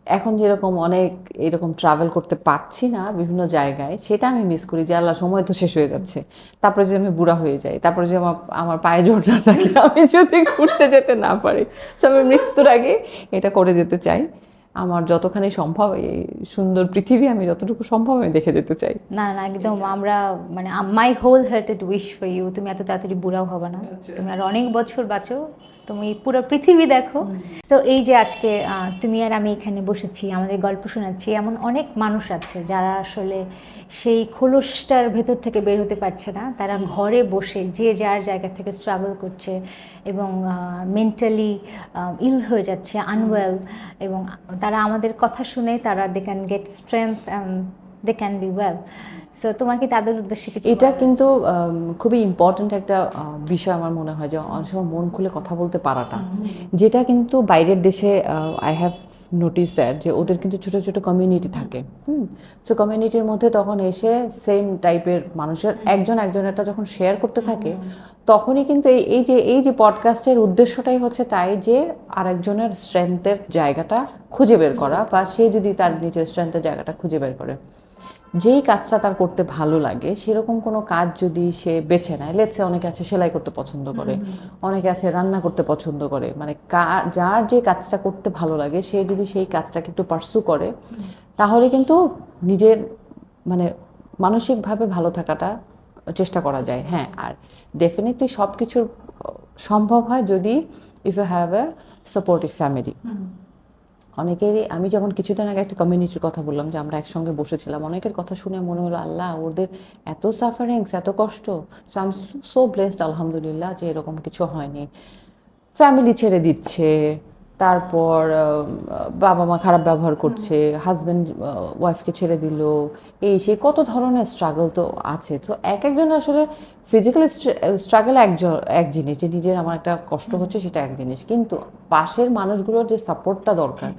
এখন যেরকম অনেক এরকম ট্রাভেল করতে পারছি না বিভিন্ন জায়গায়, সেটা আমি মিস করি যে আল্লাহ, সময় তো শেষ হয়ে যাচ্ছে, তারপরে যদি আমি বুড়া হয়ে যাই, তারপরে যদি আমার পায়ে জোর না থাকে, আমি যদি ঘুরতে যেতে না পারি, সো আমি মৃত্যুর আগে এটা করে যেতে চাই। আমার যতখানি সম্ভব এই সুন্দর পৃথিবী আমি যতটুকু সম্ভব আমি দেখে যেতে চাই। না না, একদম আমরা মানে my wholehearted wish for you, তুমি এত তাড়াতাড়ি বুড়াও হবে না, তুমি আর অনেক বছর বাঁচো, তুমি পুরো পৃথিবী দেখো। তো এই যে আজকে তুমি আর আমি এখানে বসেছি, আমাদের গল্প শোনাচ্ছি, এমন অনেক মানুষ আছে যারা আসলে সেই খোলসটার ভেতর থেকে বের হতে পারছে না, তারা ঘরে বসে যে যার জায়গা থেকে স্ট্রাগল করছে এবং মেন্টালি ইল হয়ে যাচ্ছে, আনওয়েল, এবং তারা আমাদের কথা শুনে তারা they can get strength and they can be well. So তোমার কি তাদের উদ্দেশ্যে কিছু? এটা কিন্তু খুবই ইম্পর্ট্যান্ট একটা বিষয় আমার মনে হয়, যে অনেক সময় মন খুলে কথা বলতে পারাটা, যেটা কিন্তু বাইরের দেশে আই হ্যাভ নোটিস দ্যাট যে ওদের কিন্তু ছোটো ছোটো কমিউনিটি থাকে। সো কমিউনিটির মধ্যে তখন এসে সেম টাইপের মানুষের একজনেরটা যখন শেয়ার করতে থাকে, তখনই কিন্তু এই যে পডকাস্টের উদ্দেশ্যটাই হচ্ছে তাই যে আরেকজনের স্ট্রেংথের জায়গাটা খুঁজে বের করা, বা সে যদি তার নিজের স্ট্রেংথের জায়গাটা খুঁজে বের করে। যেই কাজটা তার করতে ভালো লাগে সেরকম কোনো কাজ যদি সে বেছে নেয়, লেটসে অনেকে আছে সেলাই করতে পছন্দ করে, অনেকে আছে রান্না করতে পছন্দ করে, মানে যার যে কাজটা করতে ভালো লাগে সে যদি সেই কাজটাকে একটু পার্সু করে তাহলে কিন্তু নিজের মানে মানসিকভাবে ভালো থাকাটা চেষ্টা করা যায়। হ্যাঁ, আর ডেফিনেটলি সব কিছুর সম্ভব হয় যদি if you have a supportive family. অনেকেরই, আমি যেমন কিছুদিন আগে একটা কমিউনিটির কথা বললাম যে আমরা একসঙ্গে বসেছিলাম, অনেকের কথা শুনে মনে হলো আল্লাহ ওদের এত সাফারিংস, এত কষ্ট। So I am so blessed আলহামদুলিল্লাহ যে এরকম কিছু হয়নি। ফ্যামিলি ছেড়ে দিচ্ছে, তারপর বাবা মা খারাপ ব্যবহার করছে, হাজব্যান্ড ওয়াইফকে ছেড়ে দিল, এই সেই কত ধরনের স্ট্রাগল তো আছে। তো এক একজন আসলে ফিজিক্যাল স্ট্রাগল এক জিনিস, যে নিজের আমার একটা কষ্ট হচ্ছে সেটা এক জিনিস, কিন্তু পাশের মানুষগুলোর যে সাপোর্টটা দরকার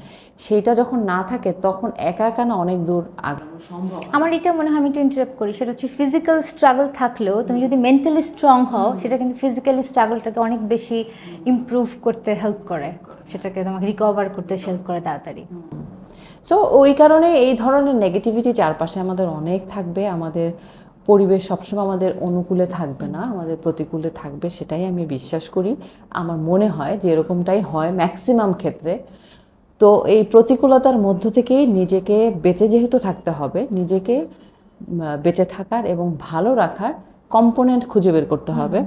সেইটা যখন না থাকে তখন একা একা না অনেক দূর আগানো সম্ভব। আমার এটা মনে হয়, আমি একটু ইন্টারাপ্ট করি, সেটা হচ্ছে ফিজিক্যাল স্ট্রাগল থাকলেও তুমি যদি মেন্টালি স্ট্রং হও সেটা কিন্তু ফিজিক্যালি স্ট্রাগলটাকে অনেক বেশি ইমপ্রুভ করতে হেল্প করে, সেটাকে তোমাকে রিকভার করতে হেল্প করে তাড়াতাড়ি। সো ওই কারণে এই ধরনের নেগেটিভিটি চারপাশে আমাদের অনেক থাকবে, আমাদের পরিবেশ সবসময় আমাদের অনুকূলে থাকবে না, আমাদের প্রতিকূলে থাকবে, সেটাই আমি বিশ্বাস করি। আমার মনে হয় যে এরকমটাই হয় ম্যাক্সিমাম ক্ষেত্রে। তো এই প্রতিকূলতার মধ্য থেকেই নিজেকে বেঁচে যেহেতু থাকতে হবে, নিজেকে বেঁচে থাকার এবং ভালো রাখার কম্পোনেন্ট খুঁজে বের করতে হবে,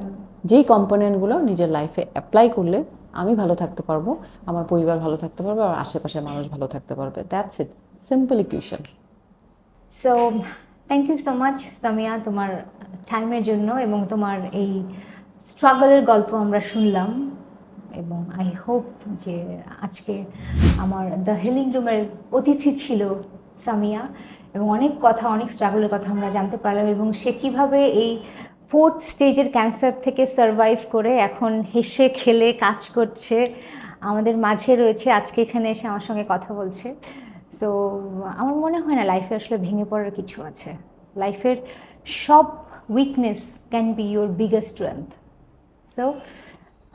যেই কম্পোনেন্টগুলো নিজের লাইফে অ্যাপ্লাই করলে আমি ভালো থাকতে পারবো, আমার পরিবার ভালো থাকতে পারবে, আর আশেপাশের মানুষ ভালো থাকতে পারবে। That's it, simple equation. So thank you so much Samia, তোমার টাইমের জন্য, এবং তোমার এই স্ট্রাগলের গল্প আমরা শুনলাম, এবং আই হোপ যে আজকে আমার দ্য হিলিং রুমের অতিথি ছিল সামিয়া, এবং অনেক কথা, অনেক স্ট্রাগলের কথা আমরা জানতে পারলাম, এবং সে কীভাবে এই 4th স্টেজের ক্যান্সার থেকে সারভাইভ করে এখন হেসে খেলে কাজ করছে, আমাদের মাঝে রয়েছে, আজকে এখানে এসে আমার সঙ্গে কথা বলছে। সো আমার মনে হয় না লাইফে আসলে ভেঙে পড়ার কিছু আছে, লাইফের সব weakness can be your biggest strength. So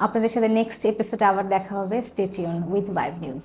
আপনাদের সাথে নেক্সট এপিসোডে আবার দেখা হবে। Stay tune with vibe news.